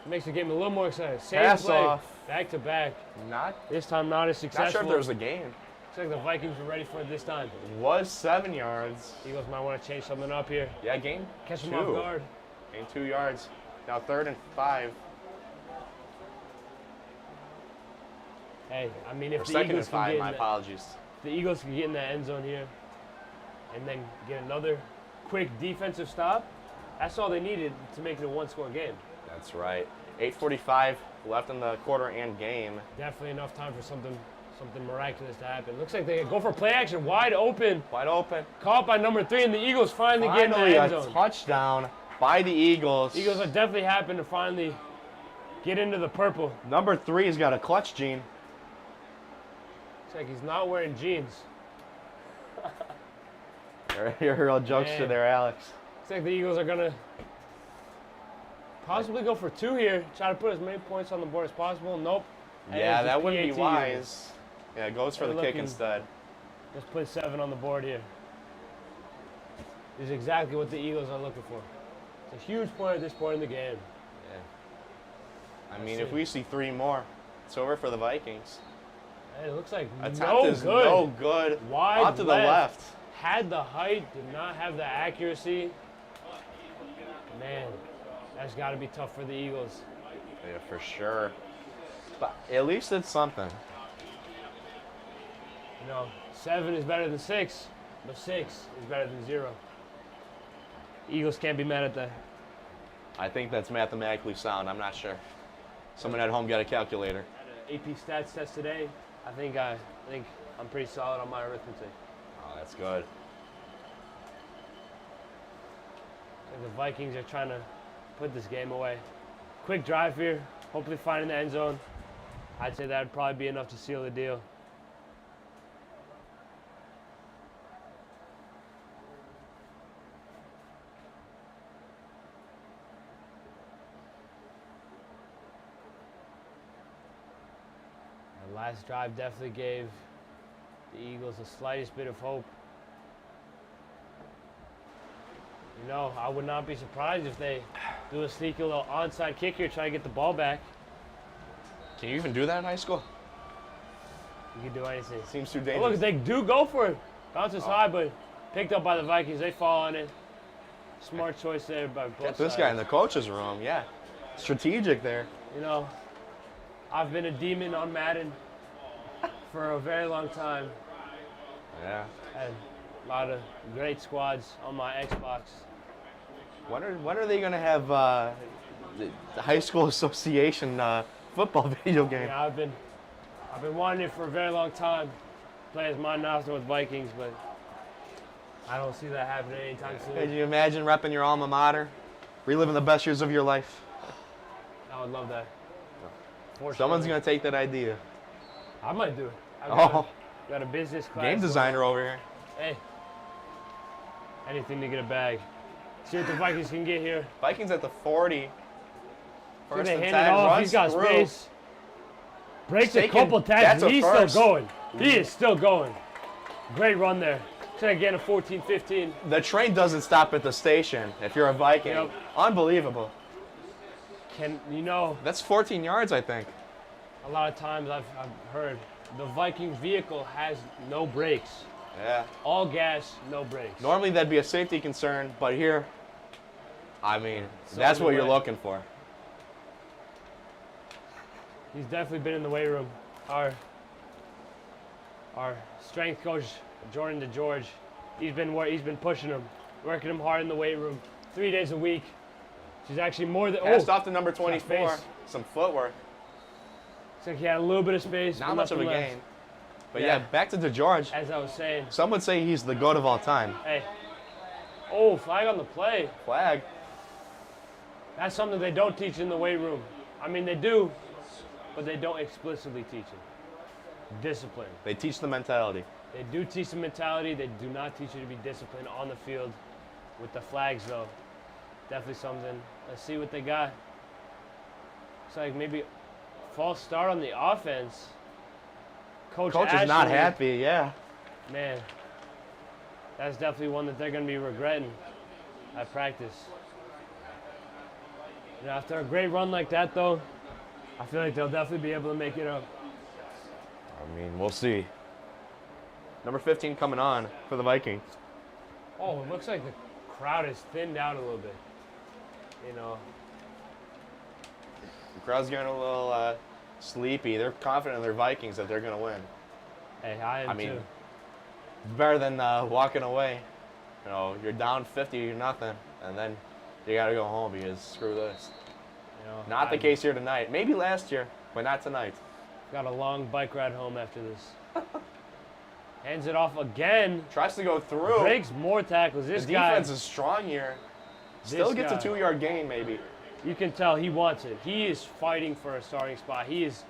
It makes the game a little more exciting. Same Pass play, off. back to back. Not This time not as successful. not sure if there was a game. Looks like the Vikings were ready for it this time. Was 7 yards. Eagles might want to change something up here. Yeah, gain Catch them 2. off guard. Gain 2 yards. Now 3rd and 5. Hey, I mean, if Or the 2nd and Eagles can 5. get My in apologies. the Eagles can get in that end zone here, and then get another quick defensive stop, that's all they needed to make it a 1-score game. That's right. 8:45 left in the quarter and game. Definitely enough time for something miraculous to happen. Looks like they go for play action, wide open, Wide open. caught by number 3, and the Eagles finally get in the Finally, end a zone. touchdown by the Eagles. Eagles are definitely happy to finally get into the purple. Number 3's got a clutch gene. Looks like he's not wearing jeans. Your real jokester Man. there, Alex. Looks like the Eagles are gonna possibly go for 2 here. Try to put as many points on the board as possible. Nope. Yeah, And that it's wouldn't be PAT. wise. Yeah, it goes for They're the kick looking- instead. Let's put 7 on the board here. This is exactly what the Eagles are looking for. It's a huge point at this point in the game. I mean, see. if we see 3 more, it's over for the Vikings. Hey, it looks like Attempt no is good. no good. Wide Off to the left. Had the height, did not have the accuracy. Man, that's got to be tough for the Eagles. Yeah, for sure. But at least it's something. 7 is better than 6, but 6 is better than 0. Eagles can't be mad at that. I think that's mathematically sound. I'm not sure. Someone at home got a calculator. AP stats test today. I think I'm pretty solid on my arithmetic. Oh, that's good. The Vikings are trying to put this game away. Quick drive here, hopefully finding the end zone. I'd say that would probably be enough to seal the deal. The last drive definitely gave the Eagles the slightest bit of hope. I would not be surprised if they do a sneaky little onside kick here, try to get the ball back. Can you even do that in high school? You can do anything. Seems too Oh, dangerous. look, they do go for it. Bounces high, but picked up by the Vikings. They fall on it. Smart choice there by both Got this sides. guy in the coach's room. Yeah. Strategic there. I've been a demon on Madden for a very long time. Yeah. Had a lot of great squads on my Xbox. When are they going to have the high school association football video game? Yeah, I've been wanting it for a very long time. Play as my Niles North Vikings, but I don't see that happening anytime soon. Could you imagine repping your alma mater? Reliving the best years of your life? I would love that. Someone's going to take that idea. I might do it. Got a business class. Game designer over here. Hey, anything to get a bag. See what the Vikings can get here. Vikings at the 40. First They and hand 10, it off. runs He's got through. space. Breaks a Taking- couple that's tackles. a He's first. still going. He is still going. Great run there. Try to get a 14-15. The train doesn't stop at the station if you're a Viking. Yep. Unbelievable. Can That's 14 yards, I think. a lot of times I've heard the Viking vehicle has no brakes. Yeah. All gas, no brakes. Normally that'd be a safety concern, but here, I mean, that's on what the you're way. looking for. He's definitely been in the weight room. Our strength coach, Jordan DeGeorge, he's been pushing him, working him hard in the weight room, 3 days a week. She's actually more than Passed off to number got 24. space. Some footwork. Looks like he had a little bit of space. Not but much of a nothing left. gain. But yeah, back to DeGeorge. As I was saying, Some would say he's the GOAT of all time. hey, oh, flag on the play. Flag. That's something they don't teach in the weight room. I mean, they do, but they don't explicitly teach it. Discipline. They teach the mentality. They do teach the mentality. They do not teach you to be disciplined on the field. With the flags, though, definitely something. Let's see what they got. Looks like maybe false start on the offense. Coach Coach is not Ashley, happy, yeah. Man, that's definitely one that they're going to be regretting at practice. You know, after a great run like that, though, I feel like they'll definitely be able to make it up. I mean, we'll see. Number 15 coming on for the Vikings. Oh, it looks like the crowd is thinned out a little bit. You know, The crowd's getting a little sleepy. They're confident in their Vikings that they're going to win. hey, I am I mean, too. it's better than walking away. You know, you're down 50 or nothing, and then you got to go home because screw this. You know, Not the I'm- case here tonight. Maybe last year, but not tonight. Got a long bike ride home after this. Hands it off again. Tries to go through. Breaks more tackles. The This guy, defense is strong here. Still This gets guy. a 2-yard gain, maybe. you can tell he wants it. He is fighting for a starting spot. He is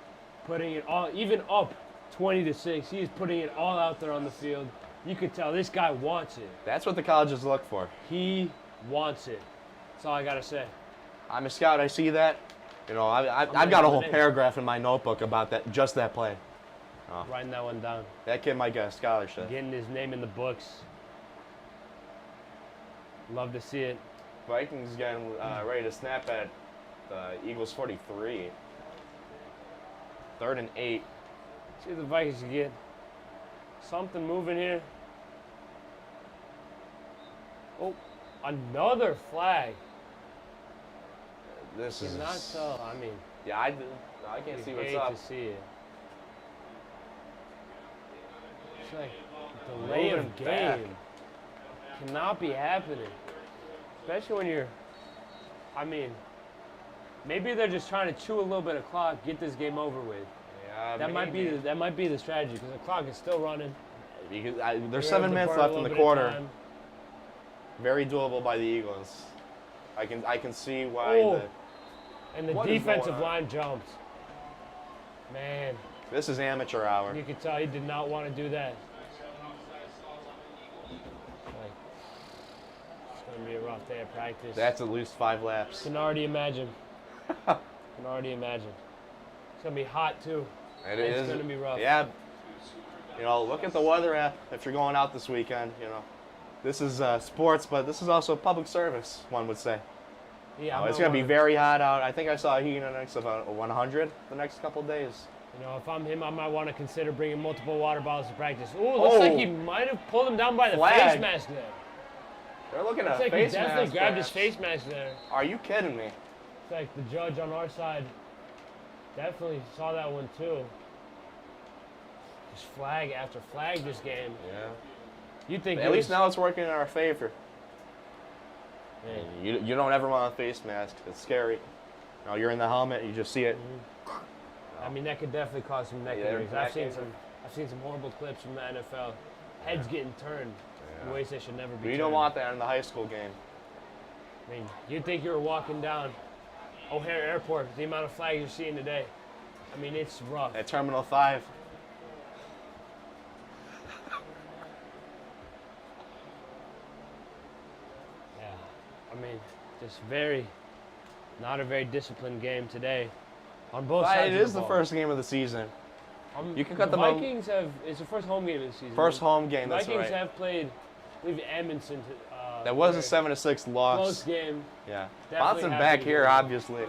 putting it all, even up 20-6. He is putting it all out there on the field. You can tell this guy wants it. That's what the colleges look for. He wants it. That's all I gotta say. I'm a scout. I see that. You know, I've got a whole paragraph in my notebook about that, just that play. Writing that one down. That kid might get a scholarship. Getting his name in the books. Love to see it. Vikings getting ready to snap at the Eagles 43. 3rd and 8. See if the Vikings can get something moving here. Oh, another flag. This is Cannot tell. I mean, yeah. I can't you see what's hate up. to see it. It's like delay of Moving back. game cannot be happening, especially when you're. I mean, maybe they're just trying to chew a little bit of clock, get this game over with. Yeah, That might be the strategy because the clock is still running. Because there's You're 7 able to minutes burn a left in little the bit of quarter. time. Very doable by the Eagles. I can see why. Oh. And the What is defensive going on? line jumped. Man, This is amateur hour. you could tell he did not want to do that. Like, it's going to be a rough day of practice. That's at least 5 laps. Can already imagine. Can already imagine. It's going to be hot, too. It's gonna be rough. Yeah. You know, look at the weather app if you're going out this weekend. You know, this is sports, but this is also public service. One would say. Yeah, It's going to be very hot out. I think I saw a heat index of 100 the next couple of days. You know, if I'm him, I might want to consider bringing multiple water bottles to practice. Ooh, looks like he might have pulled him down by the Flag. face mask there. They're looking Looks at like he face definitely mask. grabbed his perhaps. face mask there. Are you kidding me? Looks like the judge on our side definitely saw that one too. Just flag after flag this game. Yeah. You think At it least was- now it's working in our favor. Man, You don't ever want a face mask. It's scary. You know, you're in the helmet. You just see it. I mean, that could definitely cause some neck Yeah, injuries. neck I've seen injury. some horrible clips from the NFL. Heads getting turned in ways they should never be. You turned. don't want that in the high school game. I mean, you'd think you were walking down O'Hare Airport, the amount of flags you're seeing today. I mean, it's rough. At Terminal 5. Yeah. I mean, just not a very disciplined game today on both But sides it of is the ball. first game of the season. You can cut the them out. Vikings it's the first home game of the season. First home game, that's Vikings right. have played, I believe, Edmonton. That was a very 7-6 close loss. game. Yeah. Definitely Bouncing happy back to here, hear. obviously.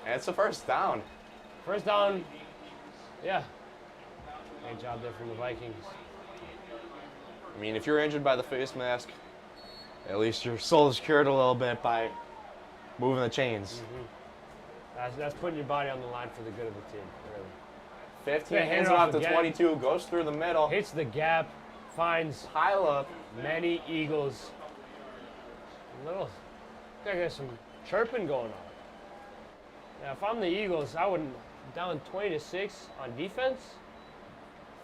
And it's a first down. First down, yeah. Great job there from the Vikings. I mean, if you're injured by the face mask, at least your soul is cured a little bit by moving the chains. That's putting your body on the line for the good of the team, really. 15, Yeah, hand hands it it off off to again. 22, goes through the middle. Hits the gap, finds Pile up. many Eagles. I think there's some chirping going on. Yeah, if I'm the Eagles, I wouldn't down 20-6 on defense.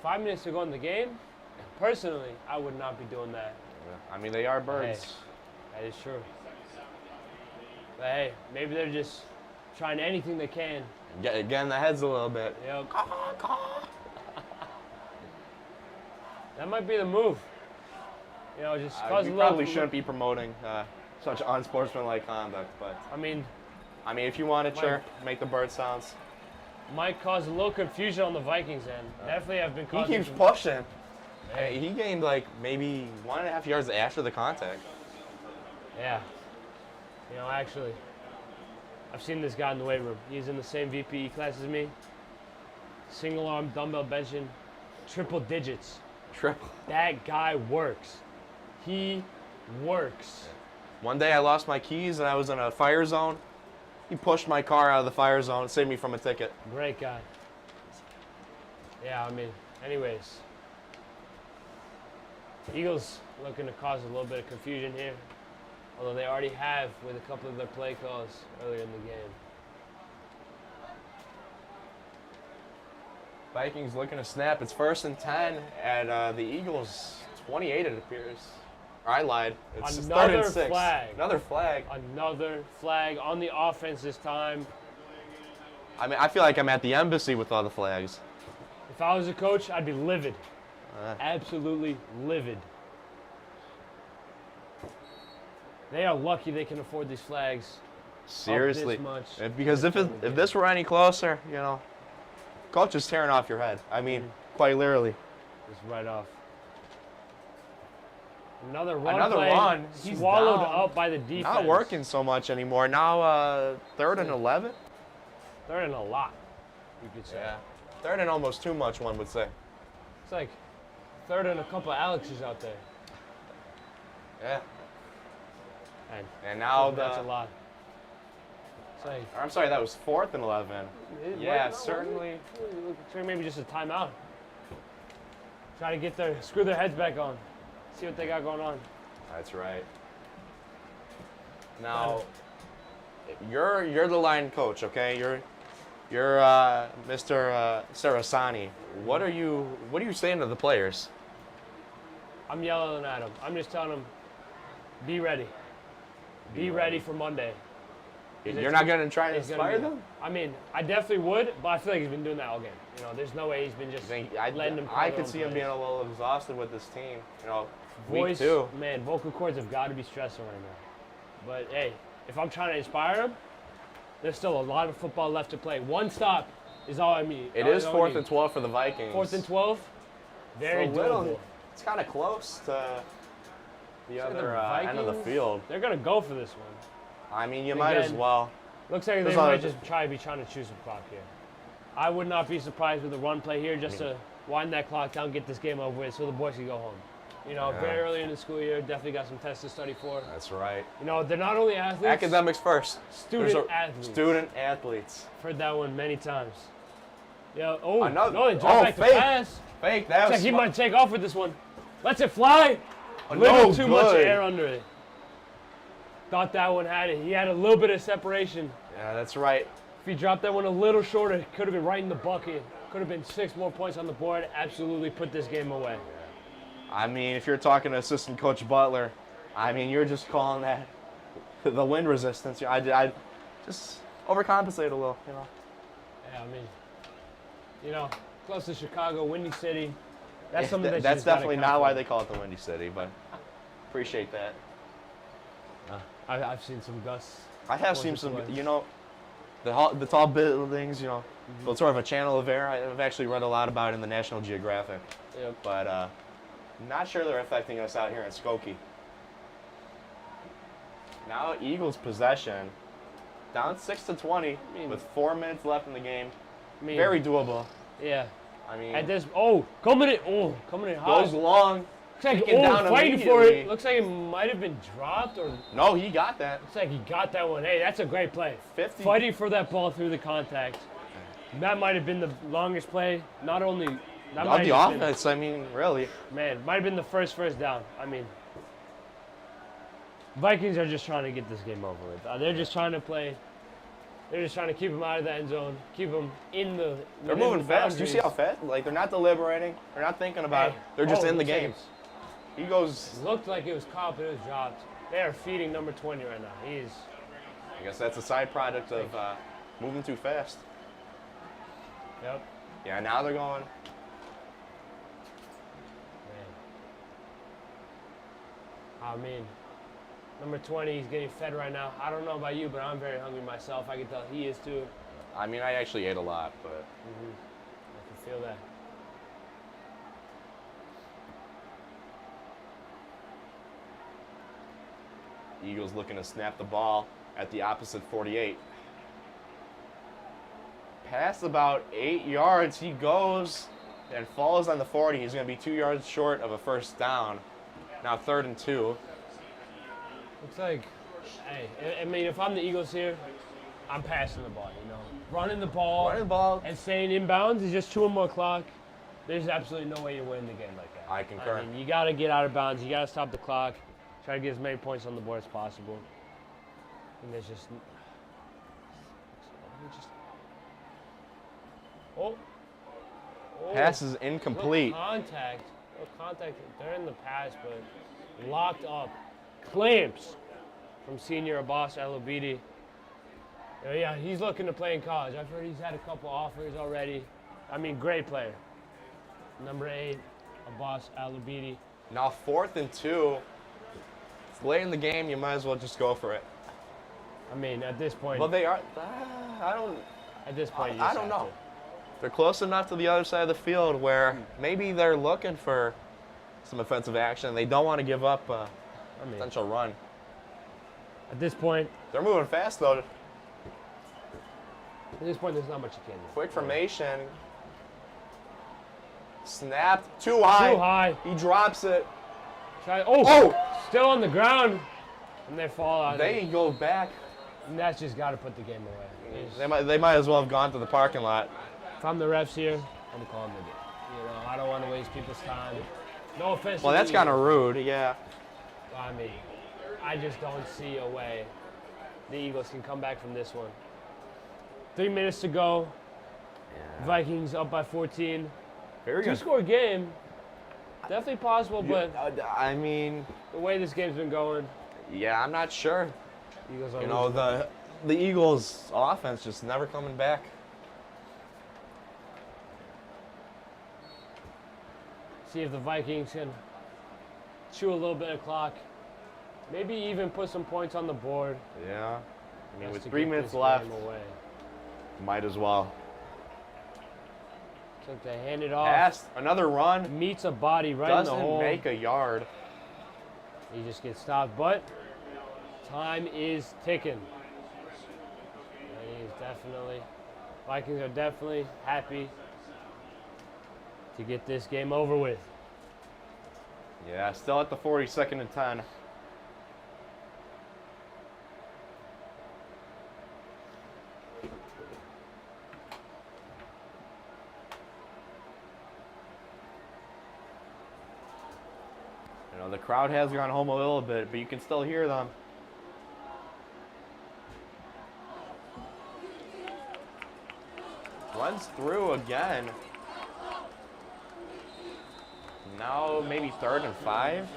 5 minutes to go in the game. Personally, I would not be doing that. I mean, they are birds. That is true. But hey, maybe they're just trying anything they can. Get in the heads a little bit. Yep. That might be the move. You know, just cause We a probably little. shouldn't be promoting such unsportsmanlike conduct, but I mean, if you want to chirp, make the bird sounds. might cause a little confusion on the Vikings end. Definitely have been He causing. keeps some- pushing. Hey. He gained like maybe 1.5 yards after the contact. Yeah. You know, actually, I've seen this guy in the weight room. He's in the same VPE class as me. Single arm dumbbell benching, triple digits. Triple. That guy works. He works. One day I lost my keys and I was in a fire zone. He pushed my car out of the fire zone, saved me from a ticket. Great guy. Yeah, I mean, anyways. Eagles looking to cause a little bit of confusion here, although they already have with a couple of their play calls earlier in the game. Vikings looking to snap. It's 1st and 10 at the Eagles 28, it appears. Or I lied. It's Another 3rd and 6. flag. Another flag. Another flag on the offense this time. I mean, I feel like I'm at the embassy with all the flags. If I was a coach, I'd be livid. Uh. Absolutely livid. They are lucky they can afford these flags. Seriously. much. Because if this were any closer, you know, coach is tearing off your head. I mean, quite literally. Just right off. Another run Another play run. He's swallowed down. up by the defense. Not working so much anymore. Now 3rd and 11. They're in a lot, you could say. Yeah. 3rd and almost too much, one would say. It's like 3rd and a couple of Alexes out there. Yeah. And now that's a lot. It's like, I'm sorry, that was 4th and 11. Yeah, certainly. Maybe just a timeout. Try to screw their heads back on. See what they got going on. That's right. Now, you're the line coach, okay? You're Mr. Sarasani. What are you saying to the players? I'm yelling at them. I'm just telling them, be ready. Be ready for Monday. You're not going to try and It's gonna inspire be- them? I mean, I definitely would, but I feel like he's been doing that all game. You know, there's no way he's been just letting them. I could see him being a little exhausted with this team. You know, week Voice, 2. man, vocal cords have got to be stressing right now. But hey, if I'm trying to inspire them, there's still a lot of football left to play. One stop is all I need. It is 4th and 12 for the Vikings. 4th and 12. Very So little- doable. It's kind of close to the So other the end of the Vikings, field. They're gonna go for this one. I mean, you might as Again, well. Looks like they There's might a- just trying to choose some clock here. I would not be surprised with a run play here just to wind that clock down, get this game over with, so the boys can go home. You know, Yeah. very early in the school year, definitely got some tests to study for. That's right. You know, they're not only athletes, Academics first. student There's a- athletes. Student athletes. Heard that one many times. Yeah. Oh, Another- no, they dropped back fake. to pass. Fake. That Looks was like he smart. might take off with this one. Lets it fly. A No little too much good. air under it. Thought that one had it. He had a little bit of separation. Yeah, that's right. If he dropped that one a little shorter, it could have been right in the bucket. Could have been 6 more points on the board. Absolutely put this game away. I mean, if you're talking to assistant coach Butler, I mean, you're just calling that the wind resistance. I just overcompensate a little, you know. Yeah, I mean, you know, close to Chicago, Windy City. That's something that you That's just gotta definitely count not for. why they call it the Windy City, but appreciate that. I've seen some gusts. I have Once seen or some, twice. you know, the tall buildings, you know, built sort of a channel of air. I've actually read a lot about it in the National Geographic, Yep. but not sure they're affecting us out here in Skokie. Now Eagles possession, down 6-20 with 4 minutes left in the game. I mean, Very doable. yeah. I mean, At this, coming in hot. goes long. Looks like, taken down fighting for immediately. it. Looks like it might have been dropped, or No, he got that. looks like he got that one. Hey, that's a great play. 50. Fighting for that ball through the contact. That might have been the longest play. Not only that On might the have been- offense, I mean, really. Man, might have been the first down. I mean, Vikings are just trying to get this game over with. They're just trying to play. They're just trying to keep them out of the end zone, keep them in the. They're within moving the fast. You see how boundaries. fast? Like, they're not deliberating. They're not thinking about it. Hey, They're just in the looks like game. He goes, Looked like it was caught, but it was dropped. They are feeding number 20 right now. He's I guess that's a side product of moving too fast. yep. Yeah, now they're going. Man. I mean, number 20, he's getting fed right now. I don't know about you, but I'm very hungry myself. I can tell he is too. I mean, I actually ate a lot, but I can feel that. Eagles looking to snap the ball at the opposite 48. Pass about 8 yards. He goes and falls on the 40. He's going to be 2 yards short of a first down. Now 3rd and 2. Looks like, hey, I mean, if I'm the Eagles here, I'm passing the ball, you know. Running the ball, Running the ball. and staying inbounds is just 2 more clock. There's absolutely no way you win the game like that. I concur. I mean, you got to get out of bounds. You got to stop the clock. Try to get as many points on the board as possible. And there's just... Oh. Pass is Look, incomplete. contact. Look, contact. They're in the pass, but locked up. Clamps from senior Abbas Alobidi. Yeah, he's looking to play in college. I've heard he's had a couple offers already. I mean, great player. Number 8, Abbas Alobidi. Now 4th and 2. It's late in the game. You might as well just go for it. I mean, at this point, Well, they are. I don't. at this point, you I just don't have know. to. They're close enough to the other side of the field where maybe they're looking for some offensive action. They don't want to give up a I mean, potential run. at this point, They're moving fast though. there's not much you can do. Quick formation. Snapped. Too high. Too high. He drops it. Oh, still on the ground, and they fall out. They go back. And that's just got to put the game away. They might as well have gone to the parking lot. If I'm the refs here, I'm calling the game. You know, I don't want to waste people's time. No offense. Well, to that's the kind of Eagles. rude. Yeah. I mean, I just don't see a way the Eagles can come back from this one. 3 minutes to go. Vikings up by 14. Very good. 2-score game. Definitely possible, but I mean, the way this game's been going, yeah, I'm not sure. Eagles are You know, losing. the Eagles' offense just never coming back. See if the Vikings can chew a little bit of clock. Maybe even put some points on the board. Yeah. I mean, just with to 3 get minutes this left, game away. might as well. Took to hand it off. Pass, another run. Meets a body right in the Doesn't hole. make a yard. He just gets stopped, but time is ticking. And he's definitely, Vikings are definitely happy to get this game over with. Yeah, still at the 42nd and 10. You know, the crowd has gone home a little bit, but you can still hear them. Runs through again. Now maybe 3rd and 5.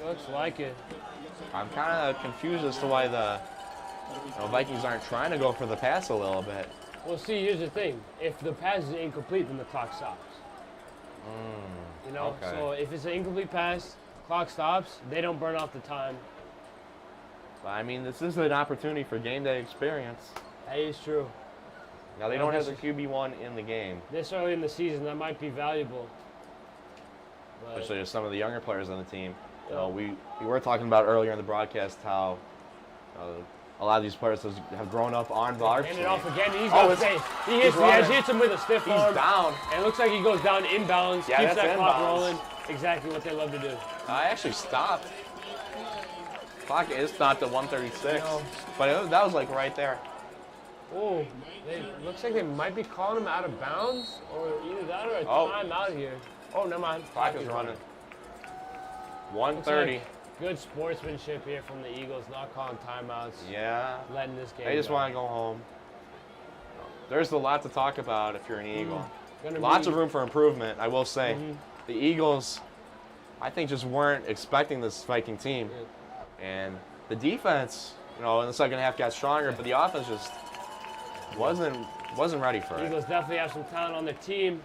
Looks like it. I'm kind of confused as to why the Vikings aren't trying to go for the pass a little bit. Well, see, here's the thing. If the pass is incomplete, then the clock stops. You know, okay. so if it's an incomplete pass, clock stops, they don't burn off the time. But, I mean, this is an opportunity for game day experience. That is true. Now, they Well, don't have this the QB1 in the game, This early in the season, that might be valuable. But especially to some of the younger players on the team. You know, we were talking about earlier in the broadcast how a lot of these players have grown up on varsity. Hand it off again. He's Oh, gonna it's- stay. He he's hits the edge. running. He hits him with a stiff He's arm. down. And it looks like he goes down inbounds. Yeah, keeps that's that clock inbounds. rolling. Exactly what they love to do. I actually stopped. Clock is stopped at 1:36, No. but that was like right there. Oh, looks like they might be calling him out of bounds, or either that or a Oh. timeout here. Oh, never mind. Clock is running. Looks 1:30. like good sportsmanship here from the Eagles, not calling timeouts, Yeah. letting this game They just go. want to go home. There's a lot to talk about if you're an Eagle. Gonna Lots be- of room for improvement, I will say. Mhm. The Eagles, I think, just weren't expecting this Viking team. And the defense, in the second half got stronger, but the offense just wasn't ready for it. Eagles definitely have some talent on their team.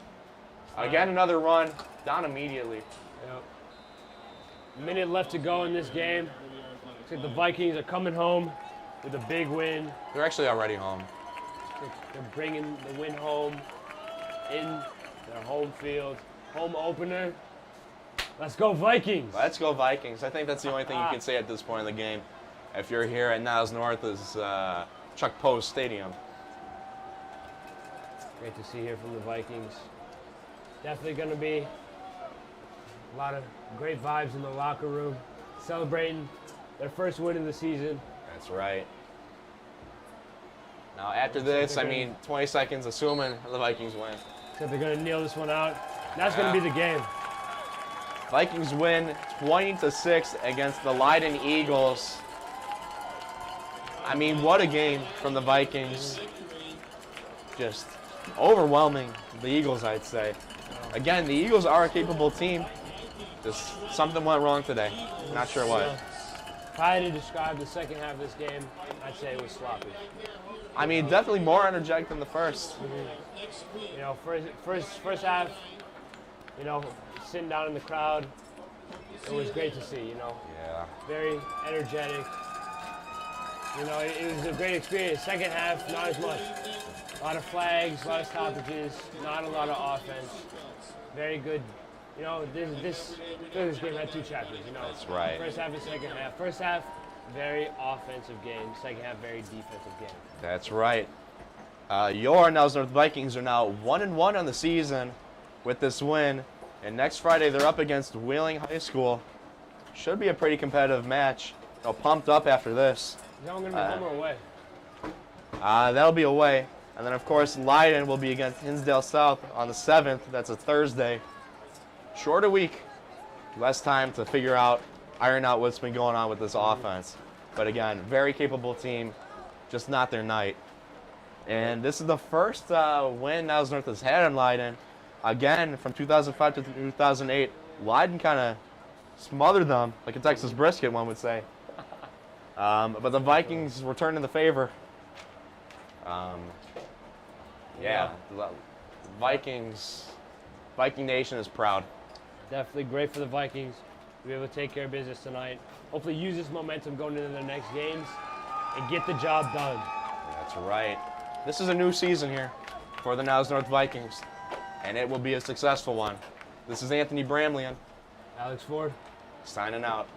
Again, another run, down immediately. Yep. Minute left to go in this game. Looks like the Vikings are coming home with a big win. They're actually already home. They're bringing the win home in their home field. Home opener. Let's go Vikings! Let's go Vikings. I think that's the only thing you can say at this point in the game. If you're here at Niles North is Chuck Post Stadium. Great to see here from the Vikings. Definitely going to be a lot of great vibes in the locker room, celebrating their first win of the season. That's right. Now after this, 20 seconds, assuming the Vikings win. Except they're going to kneel this one out. That's going to be the game. Vikings win 20-6 against the Leyden Eagles. What a game from the Vikings. Just overwhelming the Eagles, I'd say. Again, the Eagles are a capable team. Just something went wrong today. Not sure what. If I had to describe the second half of this game, I'd say it was sloppy. Definitely more energetic than the first. First half, sitting down in the crowd, it was great to see, Yeah. very energetic. It was a great experience. Second half, not as much. A lot of flags, a lot of stoppages, not a lot of offense. Very good. This game had two chapters, That's right. First half and second half. First half, very offensive game. Second half, very defensive game. That's right. Your Niles North Vikings are now 1-1 on the season with this win. And next Friday, they're up against Leyden High School. Should be a pretty competitive match. Pumped up after this. Is that one going to be home or away? That'll be away. And then, of course, Leyden will be against Hinsdale South on the 7th. That's a Thursday. Shorter week. Less time to iron out what's been going on with this offense. But again, very capable team. Just not their night. And this is the first win Niles North has had on Leyden. Again, from 2005 to 2008, Leyden kind of smothered them, like a Texas brisket, one would say. But the Vikings were turning the favor. The Viking Nation is proud. Definitely great for the Vikings to be able to take care of business tonight. Hopefully use this momentum going into their next games and get the job done. That's right. This is a new season here for the Niles North Vikings, and it will be a successful one. This is Anthony Bramley Alex Ford. signing out.